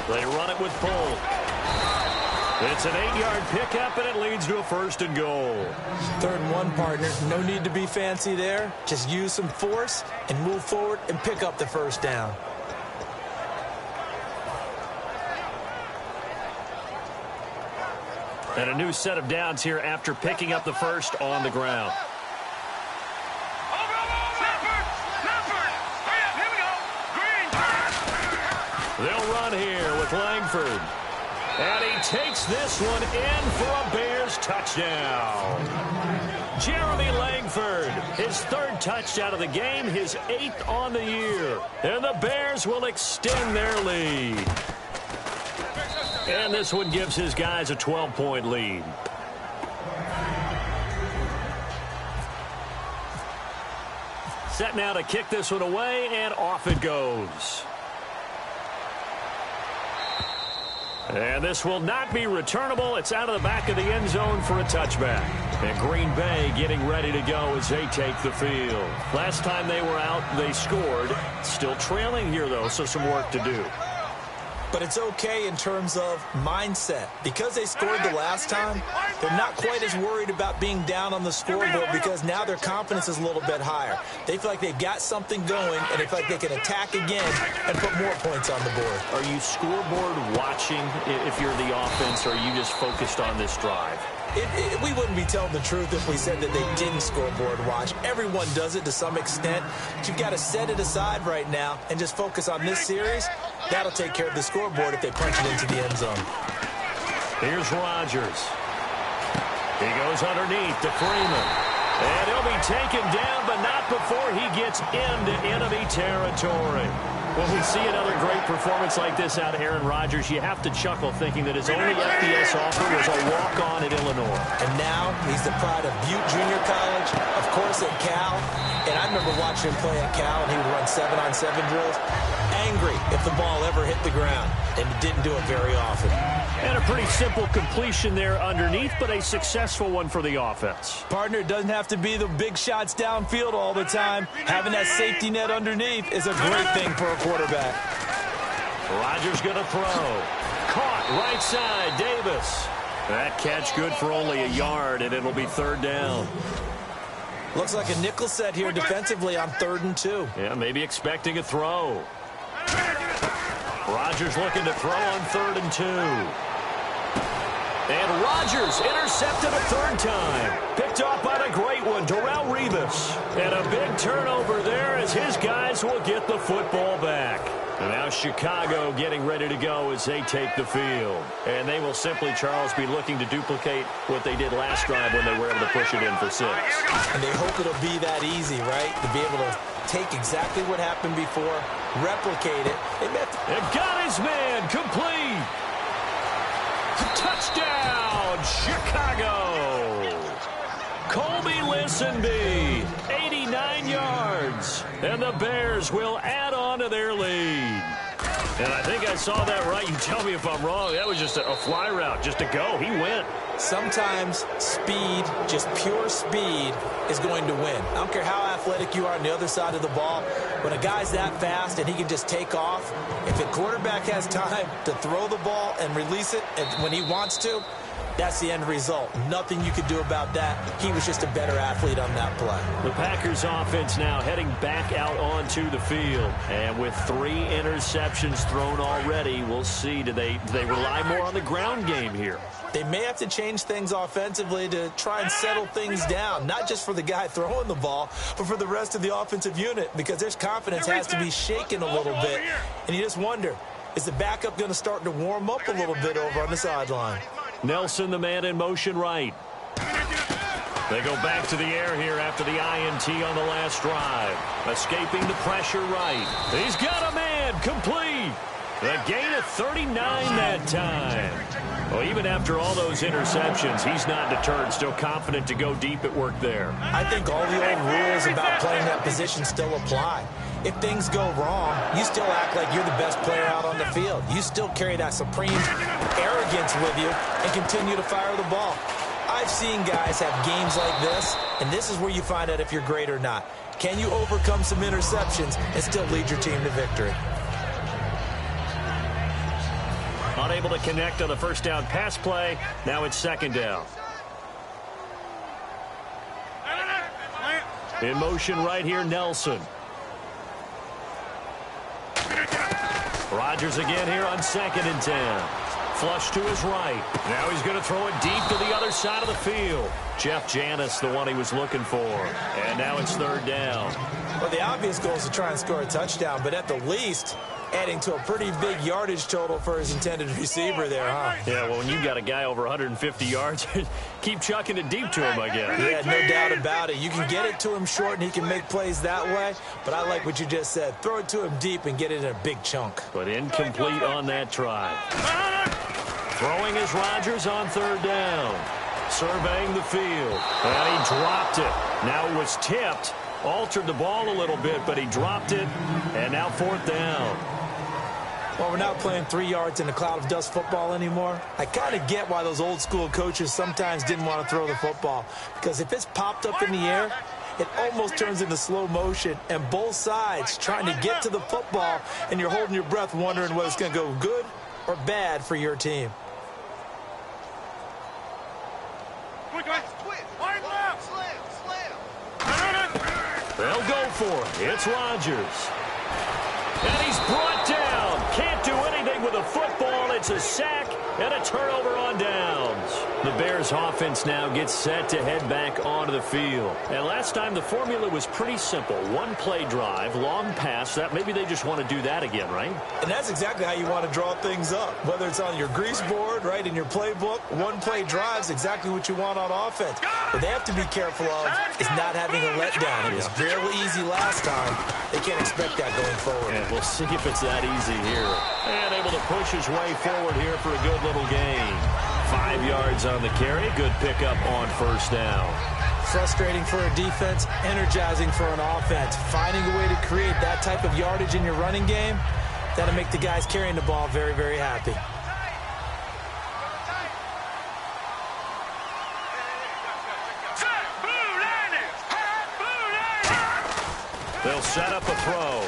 They run it with Polk. It's an 8-yard pickup, and it leads to a 1st and goal. 3rd and 1, partner. No need to be fancy there. Just use some force and move forward and pick up the 1st down. And a new set of downs here after picking up the 1st on the ground. They'll run here with Langford. And he takes this one in for a Bears touchdown. Jeremy Langford, his 3rd touchdown of the game, his 8th on the year. And the Bears will extend their lead. And this one gives his guys a 12-point lead. Set now to kick this one away, and off it goes. And this will not be returnable. It's out of the back of the end zone for a touchback. And Green Bay getting ready to go as they take the field. Last time they were out, they scored. Still trailing here, though, so some work to do. But it's okay in terms of mindset. Because they scored the last time, they're not quite as worried about being down on the scoreboard because now their confidence is a little bit higher. They feel like they've got something going, and they feel like they can attack again and put more points on the board. Are you scoreboard watching if you're the offense, or are you just focused on this drive? We wouldn't be telling the truth if we said that they didn't scoreboard watch. Everyone does it to some extent. But you've got to set it aside right now and just focus on this series. That'll take care of the scoreboard if they punch it into the end zone. Here's Rodgers. He goes underneath to Freeman. And he'll be taken down, but not before he gets into enemy territory. When we see another great performance like this out of Aaron Rodgers, you have to chuckle thinking that his only FBS offer was a walk-on at Illinois. And now he's the pride of Butte Junior College, of course at Cal. And I remember watching him play at Cal, and he would run 7-on-7 drills. Angry if the ball ever hit the ground, and he didn't do it very often. And a pretty simple completion there underneath, but a successful one for the offense. Partner, it doesn't have to be the big shots downfield all the time. Having that safety net underneath is a great thing for a quarterback. Rodgers going to throw. Caught right side, Davis. That catch good for only a yard, and it'll be 3rd down. Looks like a nickel set here defensively on 3rd and 2. Yeah, maybe expecting a throw. Rodgers looking to throw on 3rd and 2. And Rodgers intercepted a 3rd time. Picked off by a great one, Darrelle Revis. And a big turnover there as his guys will get the football back. And now Chicago getting ready to go as they take the field. And they will simply, Charles, be looking to duplicate what they did last drive when they were able to push it in for 6. And they hope it'll be that easy, right? To be able to take exactly what happened before, replicate it. And got his man complete. Touchdown, Chicago. Colby Listenby, 89 yards. And the Bears will add on to their lead. And I think I saw that right. You tell me if I'm wrong. That was just a fly route, just to go. He went. Sometimes speed, just pure speed, is going to win. I don't care how athletic you are on the other side of the ball. When a guy's that fast and he can just take off, if a quarterback has time to throw the ball and release it when he wants to, that's the end result. Nothing you could do about that. He was just a better athlete on that play. The Packers offense now heading back out onto the field. And with 3 interceptions thrown already, we'll see. Do they rely more on the ground game here? They may have to change things offensively to try and settle things down, not just for the guy throwing the ball, but for the rest of the offensive unit, because their confidence has to be shaken a little bit. And you just wonder, is the backup going to start to warm up a little bit over on the sideline? Nelson, the man in motion right. They go back to the air here after the INT on the last drive. Escaping the pressure right. He's got a man complete. The gain of 39 that time. Well, even after all those interceptions, he's not deterred, still confident to go deep at work there. I think all the old rules about playing that position still apply. If things go wrong, you still act like you're the best player out on the field. You still carry that supreme arrogance with you and continue to fire the ball. I've seen guys have games like this, and this is where you find out if you're great or not. Can you overcome some interceptions and still lead your team to victory? Unable to connect on the first down pass play. Now it's second down. In motion right here, Nelson. Rodgers again here on 2nd and 10. Flush to his right. Now he's going to throw it deep to the other side of the field. Jeff Janis, the one he was looking for. And now it's 3rd down. Well, the obvious goal is to try and score a touchdown, but at the least, adding to a pretty big yardage total for his intended receiver there, huh? Yeah, well, when you've got a guy over 150 yards, keep chucking it deep to him, I guess. Yeah, no doubt about it. You can get it to him short, and he can make plays that way, but I like what you just said. Throw it to him deep and get it in a big chunk. But incomplete on that try. Throwing is Rodgers on 3rd down. Surveying the field. And he dropped it. Now it was tipped. Altered the ball a little bit, but he dropped it. And now 4th down. Well, we're not playing 3 yards in a cloud of dust football anymore. I kind of get why those old school coaches sometimes didn't want to throw the football. Because if it's popped up in the air, it almost turns into slow motion. And both sides trying to get to the football, and you're holding your breath wondering whether it's going to go good or bad for your team. They'll go for it. It's Rodgers. And he's brought down. Can't do anything with the football. It's a sack and a turnover on downs. The Bears offense now gets set to head back onto the field. And last time the formula was pretty simple. 1-play drive, long pass. That maybe they just want to do that again, right? And that's exactly how you want to draw things up. Whether it's on your grease board, right, in your playbook, 1-play drive is exactly what you want on offense. What they have to be careful of is not having a letdown. It was real easy last time. They can't expect that going forward. And we'll see if it's that easy here. And able to push his way forward here for a good little gain. 5 yards on the carry. Good pickup on 1st down. Frustrating for a defense, energizing for an offense. Finding a way to create that type of yardage in your running game, that'll make the guys carrying the ball very, very happy. They'll set up a throw.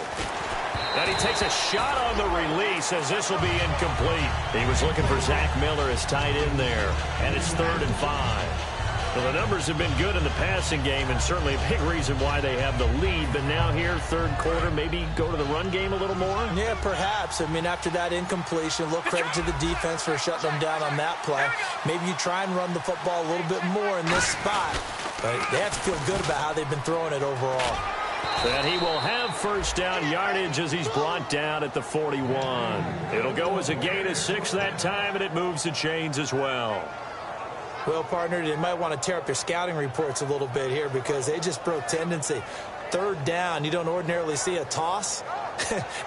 And he takes a shot on the release as this will be incomplete. He was looking for Zach Miller as tight end there. And it's 3rd and 5. Well, the numbers have been good in the passing game and certainly a big reason why they have the lead. But now here, 3rd quarter, maybe go to the run game a little more? Yeah, perhaps. I mean, after that incompletion, a little credit to the defense for shutting them down on that play. Maybe you try and run the football a little bit more in this spot. But they have to feel good about how they've been throwing it overall. And he will have 1st down yardage as he's brought down at the 41. It'll go as a gain of 6 that time, and it moves the chains as well. Well, partner, they might want to tear up their scouting reports a little bit here because they just broke tendency. 3rd down, you don't ordinarily see a toss.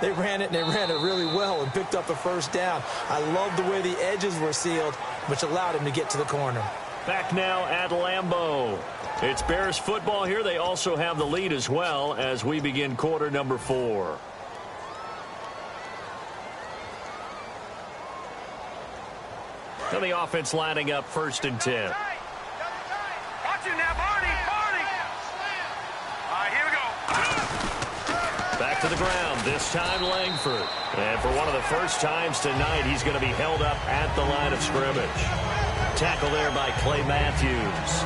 They ran it, and they ran it really well and picked up a 1st down. I love the way the edges were sealed, which allowed him to get to the corner. Back now at Lambeau. It's Bears football here. They also have the lead as well as we begin quarter number 4. And the offense lining up 1st and 10. Watch him now, Barney. All right, here we go. Back to the ground, this time Langford. And for one of the first times tonight, he's going to be held up at the line of scrimmage. Tackle there by Clay Matthews.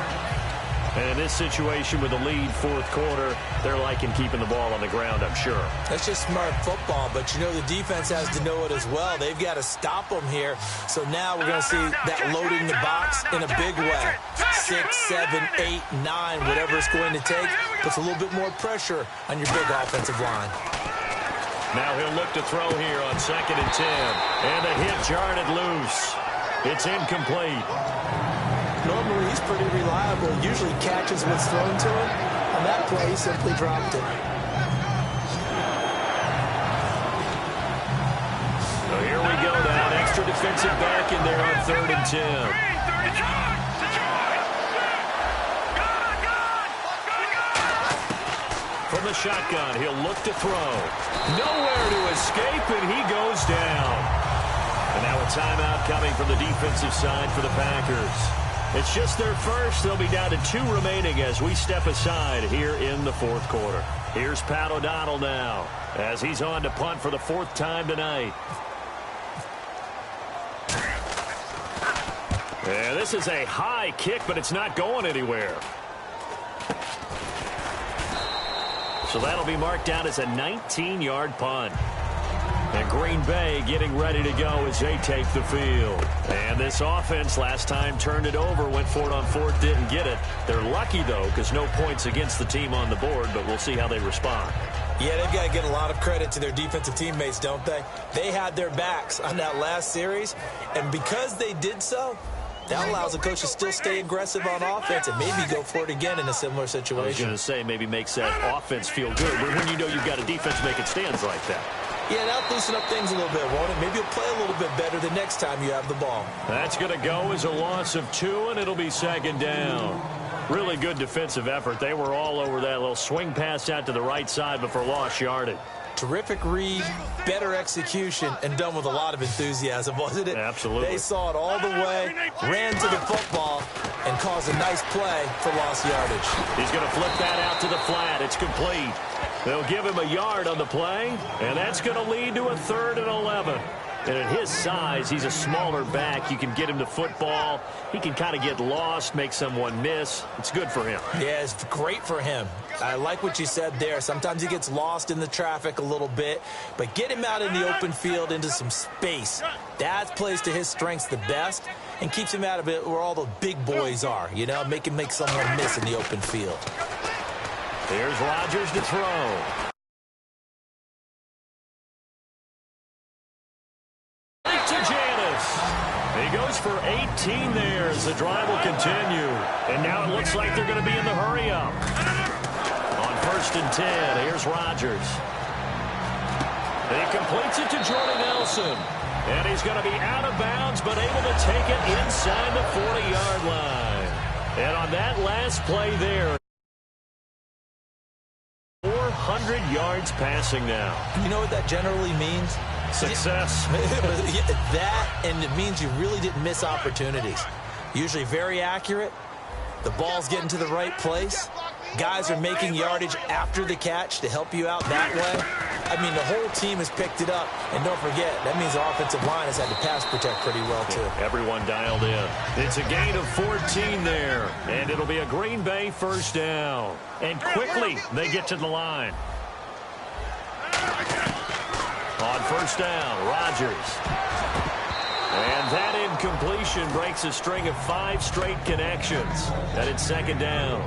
And in this situation with the lead 4th quarter, they're liking keeping the ball on the ground, I'm sure. That's just smart football, but you know the defense has to know it as well. They've got to stop them here. So now we're going to see that loading the box in a big way. 6, 7, 8, 9, whatever it's going to take, puts a little bit more pressure on your big offensive line. Now he'll look to throw here on 2nd and 10. And the hit jarred it loose. It's incomplete. Normally, he's pretty reliable. Usually catches what's thrown to him. On that play, he simply dropped it. So here we go now. An extra defensive back in there on 3rd and 10. From the shotgun, he'll look to throw. Nowhere to escape, and he goes down. And now a timeout coming from the defensive side for the Packers. It's just their first. They'll be down to 2 remaining as we step aside here in the 4th quarter. Here's Pat O'Donnell now as he's on to punt for the 4th time tonight. And this is a high kick, but it's not going anywhere. So that'll be marked down as a 19-yard punt. And Green Bay getting ready to go as they take the field. And this offense last time turned it over, went for it on fourth, didn't get it. They're lucky, though, because no points against the team on the board, but we'll see how they respond. Yeah, they've got to get a lot of credit to their defensive teammates, don't they? They had their backs on that last series, and because they did so, that allows the coach to still stay aggressive on offense and maybe go for it again in a similar situation. I was going to say maybe makes that offense feel good, but when you know you've got a defense making stands like that. Yeah, that'll loosen up things a little bit, won't it? Maybe you'll play a little bit better the next time you have the ball. That's going to go as a loss of 2, and it'll be second down. Really good defensive effort. They were all over that little swing pass out to the right side, but for lost yardage. Terrific read, better execution, and done with a lot of enthusiasm, wasn't it? Absolutely. They saw it all the way, ran to the football, and caused a nice play for lost yardage. He's going to flip that out to the flat. It's complete. They'll give him a yard on the play, and that's going to lead to a 3rd and 11. And at his size, he's a smaller back. You can get him to football. He can kind of get lost, make someone miss. It's good for him. Yeah, it's great for him. I like what you said there. Sometimes he gets lost in the traffic a little bit, but get him out in the open field into some space. That plays to his strengths the best and keeps him out of it where all the big boys are, you know, make him make someone miss in the open field. Here's Rodgers to throw. He goes for 18 there as the drive will continue. And now it looks like they're going to be in the hurry-up. On 1st and 10, here's Rodgers. He completes it to Jordy Nelson. And he's going to be out of bounds, but able to take it inside the 40-yard line. And on that last play there, 400 yards passing now. You know what that generally means? Success. That, and it means you really didn't miss opportunities. Usually very accurate. The ball's getting to the right place. Guys are making yardage after the catch to help you out that way. I mean, the whole team has picked it up. And don't forget, that means the offensive line has had to pass protect pretty well, too. Everyone dialed in. It's a gain of 14 there. And it'll be a Green Bay 1st down. And quickly, they get to the line. On 1st down, Rodgers. And that incompletion breaks a string of 5 straight connections. And it's 2nd down.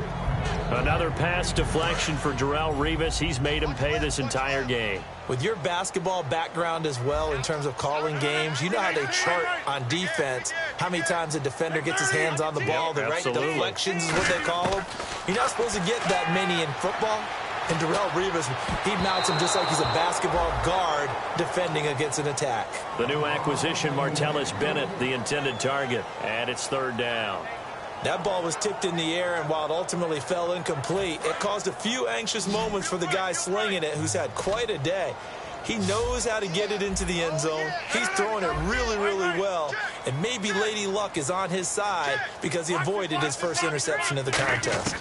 Another pass deflection for Darrelle Revis. He's made him pay this entire game. With your basketball background as well in terms of calling games, you know how they chart on defense, how many times a defender gets his hands on the ball. The right deflections is what they call them. You're not supposed to get that many in football. And Darrelle Revis, he mounts him just like he's a basketball guard defending against an attack. The new acquisition, Martellus Bennett, the intended target. And it's 3rd down. That ball was tipped in the air, and while it ultimately fell incomplete, it caused a few anxious moments for the guy slinging it, who's had quite a day. He knows how to get it into the end zone. He's throwing it really, really well. And maybe Lady Luck is on his side because he avoided his first interception of the contest.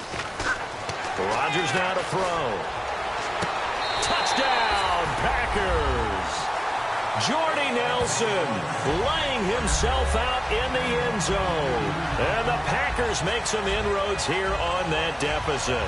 Rodgers now to throw. Touchdown, Packers. Jordy Nelson laying himself out in the end zone. And the Packers make some inroads here on that deficit.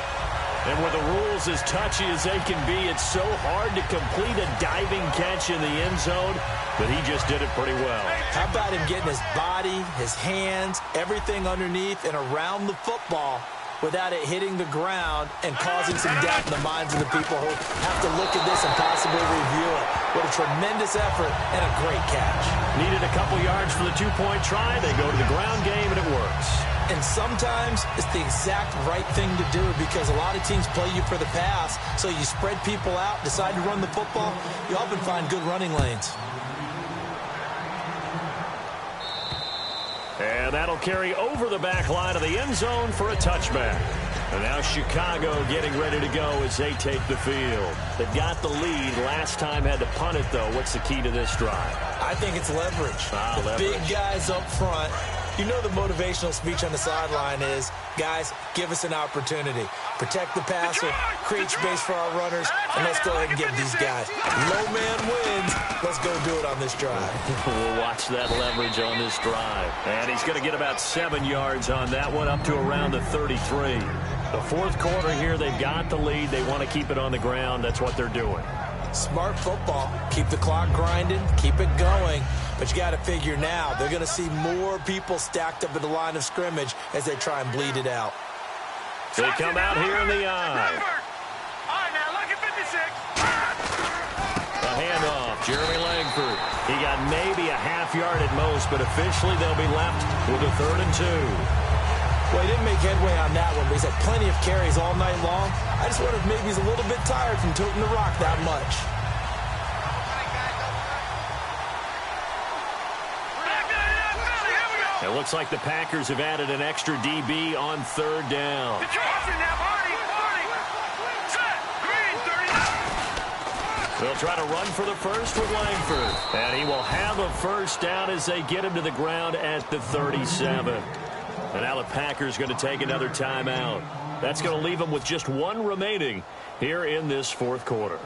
And with the rules as touchy as they can be, it's so hard to complete a diving catch in the end zone, but he just did it pretty well. How about him getting his body, his hands, everything underneath and around the football without it hitting the ground and causing some doubt in the minds of the people who have to look at this and possibly review it. What a tremendous effort and a great catch. Needed a couple yards for the 2-point try. They go to the ground game, and it works. And sometimes it's the exact right thing to do because a lot of teams play you for the pass, so you spread people out, decide to run the football, you often find good running lanes. And that'll carry over the back line of the end zone for a touchback. And now Chicago getting ready to go as they take the field. They got the lead. Last time had to punt it, though. What's the key to this drive? I think it's leverage. The big guys up front. You know the motivational speech on the sideline is, guys, give us an opportunity. Protect the passer, create space for our runners, and let's go ahead and get these guys. Low man wins. Let's go do it on this drive. We'll watch that leverage on this drive. And he's going to get about 7 yards on that one, up to around the 33. The fourth quarter here, they've got the lead. They want to keep it on the ground. That's what they're doing. Smart football. Keep the clock grinding. Keep it going. But you got to figure now, they're going to see more people stacked up at the line of scrimmage as they try and bleed it out. They come out here in the eye. All right, now, look at 56. A handoff, Jeremy Langford. He got maybe a half yard at most, but officially they'll be left with a 3rd and 2. Well, he didn't make headway on that one, but he's had plenty of carries all night long. I just wonder if maybe he's a little bit tired from toting the rock that much. It looks like the Packers have added an extra DB on 3rd down. They'll try to run for the first with Langford. And he will have a first down as they get him to the ground at the 37. And now the Packers going to take another timeout. That's going to leave them with just 1 remaining here in this fourth quarter.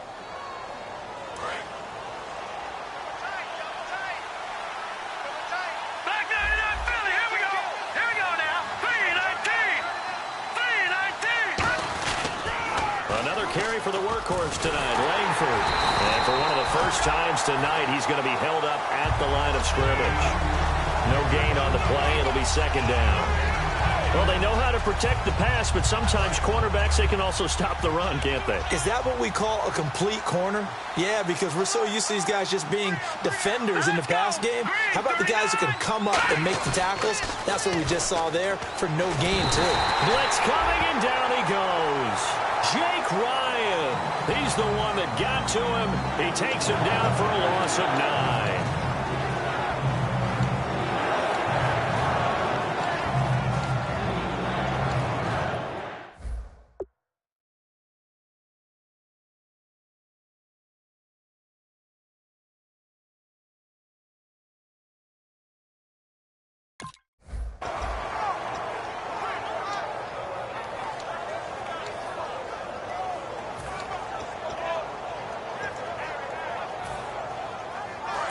Another carry for the workhorse tonight, Langford. And for one of the first times tonight, he's going to be held up at the line of scrimmage. No gain on the play. It'll be 2nd down. Well, they know how to protect the pass, but sometimes cornerbacks, they can also stop the run, can't they? Is that what we call a complete corner? Yeah, because we're so used to these guys just being defenders in the pass game. How about the guys who can come up and make the tackles? That's what we just saw there for no gain, too. Blitz coming, and down he goes. Jake Ryan. He's the one that got to him. He takes him down for a loss of 9.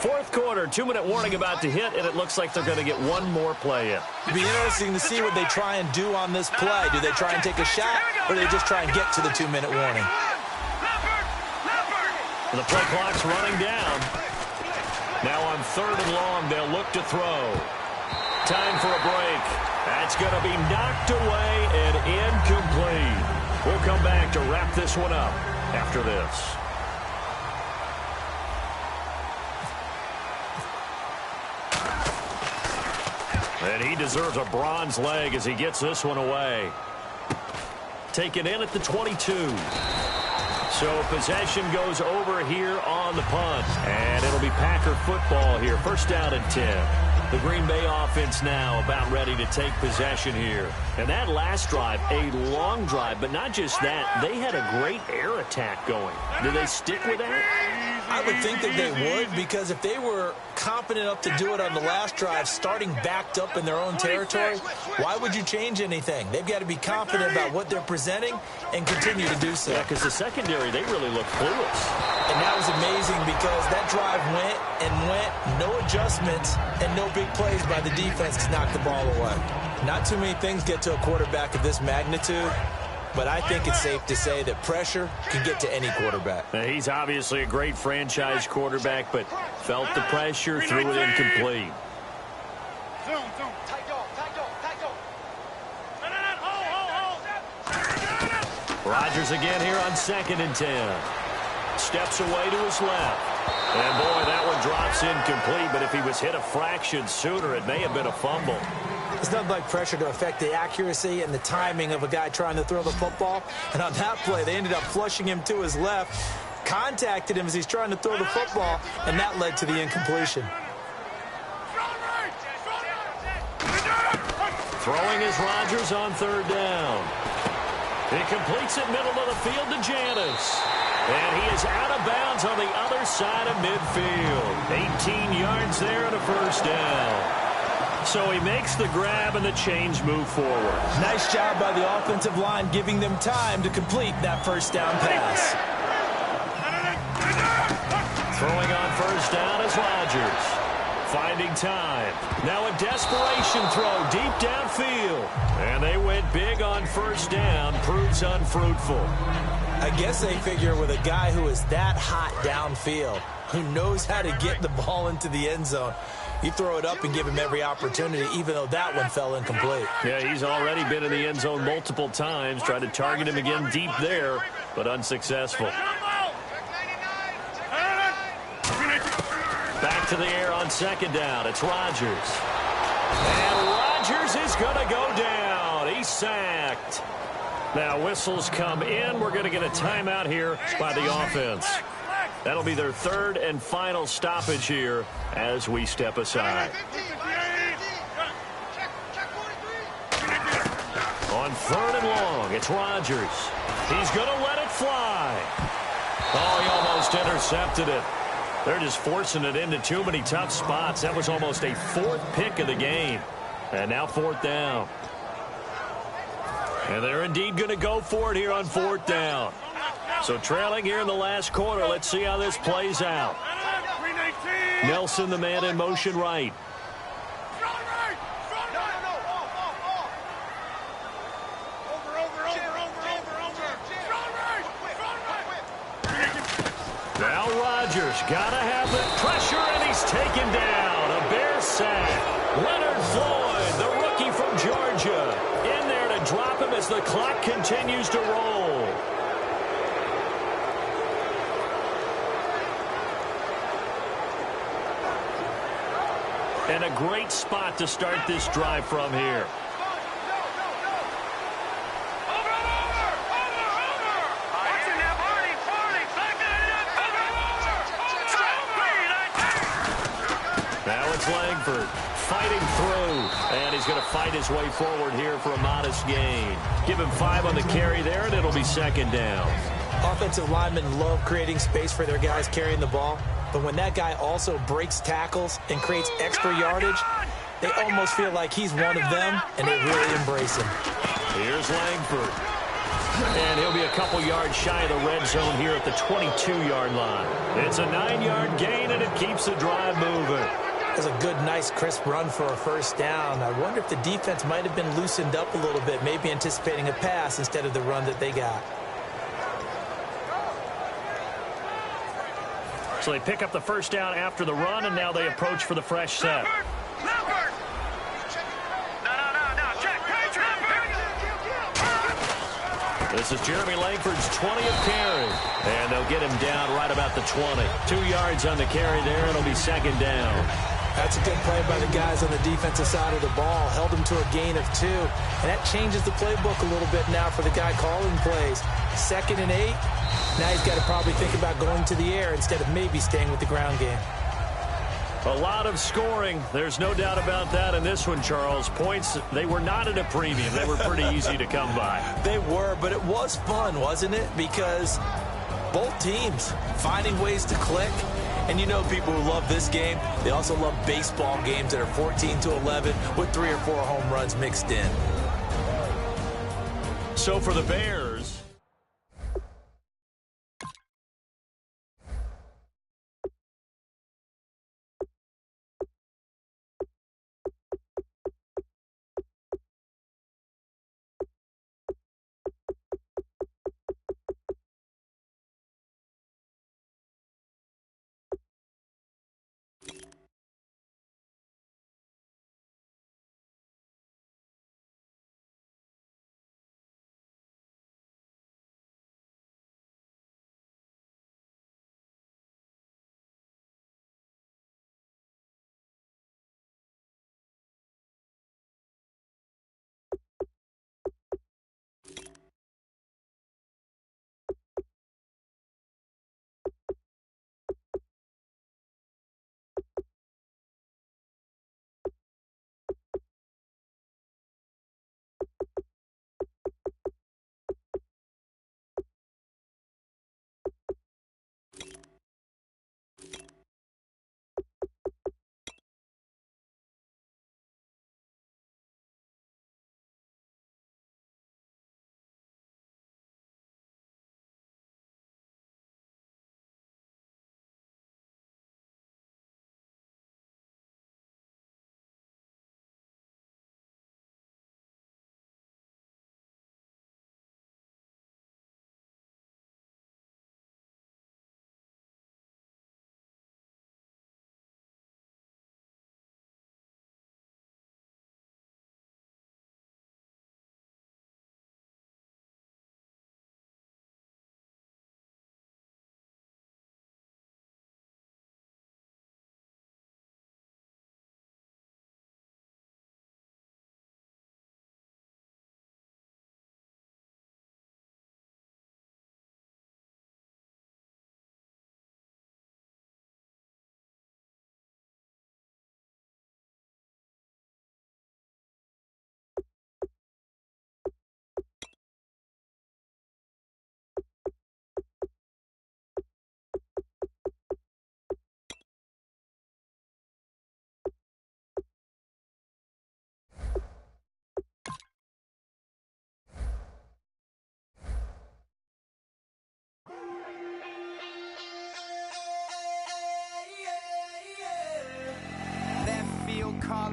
Fourth quarter, 2-minute warning about to hit, and it looks like they're going to get 1 more play in. It'll be interesting to see what they try and do on this play. Do they try and take a shot, or do they just try and get to the 2-minute warning? The play clock's running down. Now on 3rd and long, they'll look to throw. Time for a break. That's going to be knocked away and incomplete. We'll come back to wrap this one up after this. And he deserves a bronze leg as he gets this one away. Taken in at the 22. So possession goes over here on the punt. And it'll be Packer football here. 1st down and 10. The Green Bay offense now about ready to take possession here. And that last drive, a long drive, but not just that. They had a great air attack going. Do they stick with that? I would think that they would, because if they were confident enough to do it on the last drive, starting backed up in their own territory, why would you change anything? They've got to be confident about what they're presenting and continue to do so. Yeah, because the secondary, they really look clueless. And that was amazing because that drive went and went, no adjustments, and no big plays by the defense to knock the ball away. Not too many things get to a quarterback of this magnitude, but I think it's safe to say that pressure can get to any quarterback. Now, he's obviously a great franchise quarterback, but felt the pressure, threw it incomplete. Rodgers again here on 2nd and 10. Steps away to his left. And, boy, that one drops incomplete, but if he was hit a fraction sooner, it may have been a fumble. It's nothing like pressure to affect the accuracy and the timing of a guy trying to throw the football. And on that play, they ended up flushing him to his left, contacted him as he's trying to throw the football, and that led to the incompletion. Throwing is Rodgers on 3rd down. He completes it middle of the field to Janis. And he is out of bounds on the other side of midfield. 18 yards there and a first down. So he makes the grab and the chains move forward. Nice job by the offensive line giving them time to complete that first down pass. Throwing on 1st down. Here's Rodgers. Finding time. Now a desperation throw deep downfield. And they went big on first down. Proves unfruitful. I guess they figure with a guy who is that hot downfield, who knows how to get the ball into the end zone, you throw it up and give him every opportunity, even though that one fell incomplete. Yeah, he's already been in the end zone multiple times. Tried to target him again deep there, but unsuccessful. Back to the air on second down. It's Rodgers. And Rodgers is going to go down. He's sacked. Now whistles come in. We're going to get a timeout here by the offense. That'll be their third and final stoppage here as we step aside. On third and long, it's Rodgers. He's going to let it fly. Oh, he almost intercepted it. They're just forcing it into too many tough spots. That was almost a fourth pick of the game. And now fourth down. And they're indeed going to go for it here on fourth down. So trailing here in the last quarter. Let's see how this plays out. Nelson, the man in motion right. Now Rodgers got to have the pressure, and he's taken down. A Bear sack. Leonard Floyd, the rookie from Georgia, in there to drop him as the clock continues to roll. And a great spot to start this drive from here. Now it's Langford fighting through, and he's going to fight his way forward here for a modest gain. Give him 5 on the carry there, and it'll be second down. Offensive linemen love creating space for their guys carrying the ball, but when that guy also breaks tackles and creates extra yardage, they almost feel like he's one of them, and they really embrace him. Here's Langford. And he'll be a couple yards shy of the red zone here at the 22-yard line. It's a 9-yard gain, and it keeps the drive moving. That's a good, nice, crisp run for a first down. I wonder if the defense might have been loosened up a little bit, maybe anticipating a pass instead of the run that they got. So they pick up the first down after the run, and now they approach for the fresh set. This is Jeremy Langford's 20th carry, and they'll get him down right about the 20. 2 yards on the carry there. It'll be second down. That's a good play by the guys on the defensive side of the ball. Held him to a gain of 2. And that changes the playbook a little bit now for the guy calling plays. 2nd and 8. Now he's got to probably think about going to the air instead of maybe staying with the ground game. A lot of scoring. There's no doubt about that in this one, Charles. Points, they were not at a premium. They were pretty easy to come by. They were, but it was fun, wasn't it? Because both teams finding ways to click. And you know people who love this game, they also love baseball games that are 14-11 with 3 or 4 home runs mixed in. So for the Bears,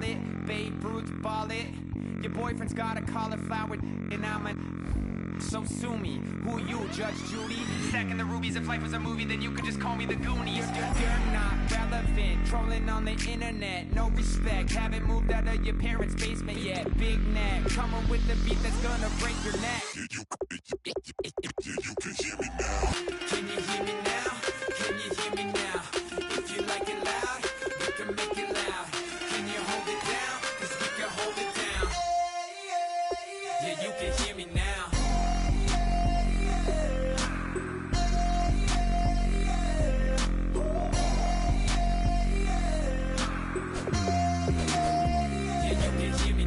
it. Babe Ruth ball it. Your boyfriend's got a cauliflower and I'm a... So sue me, who you, Judge Judy? Stacking the rubies, if life was a movie, then you could just call me the Goonies. You're not relevant, trolling on the internet, no respect. Haven't moved out of your parents' basement yet. Big neck, coming with the beat that's gonna break your neck. You can hear me now. Can you hear me now? Can you hear me now? If you like it loud, we can make it loud. Can you hold it down? 'Cause we can hold it down. Yeah, you can hear me now. Yeah, you can hear me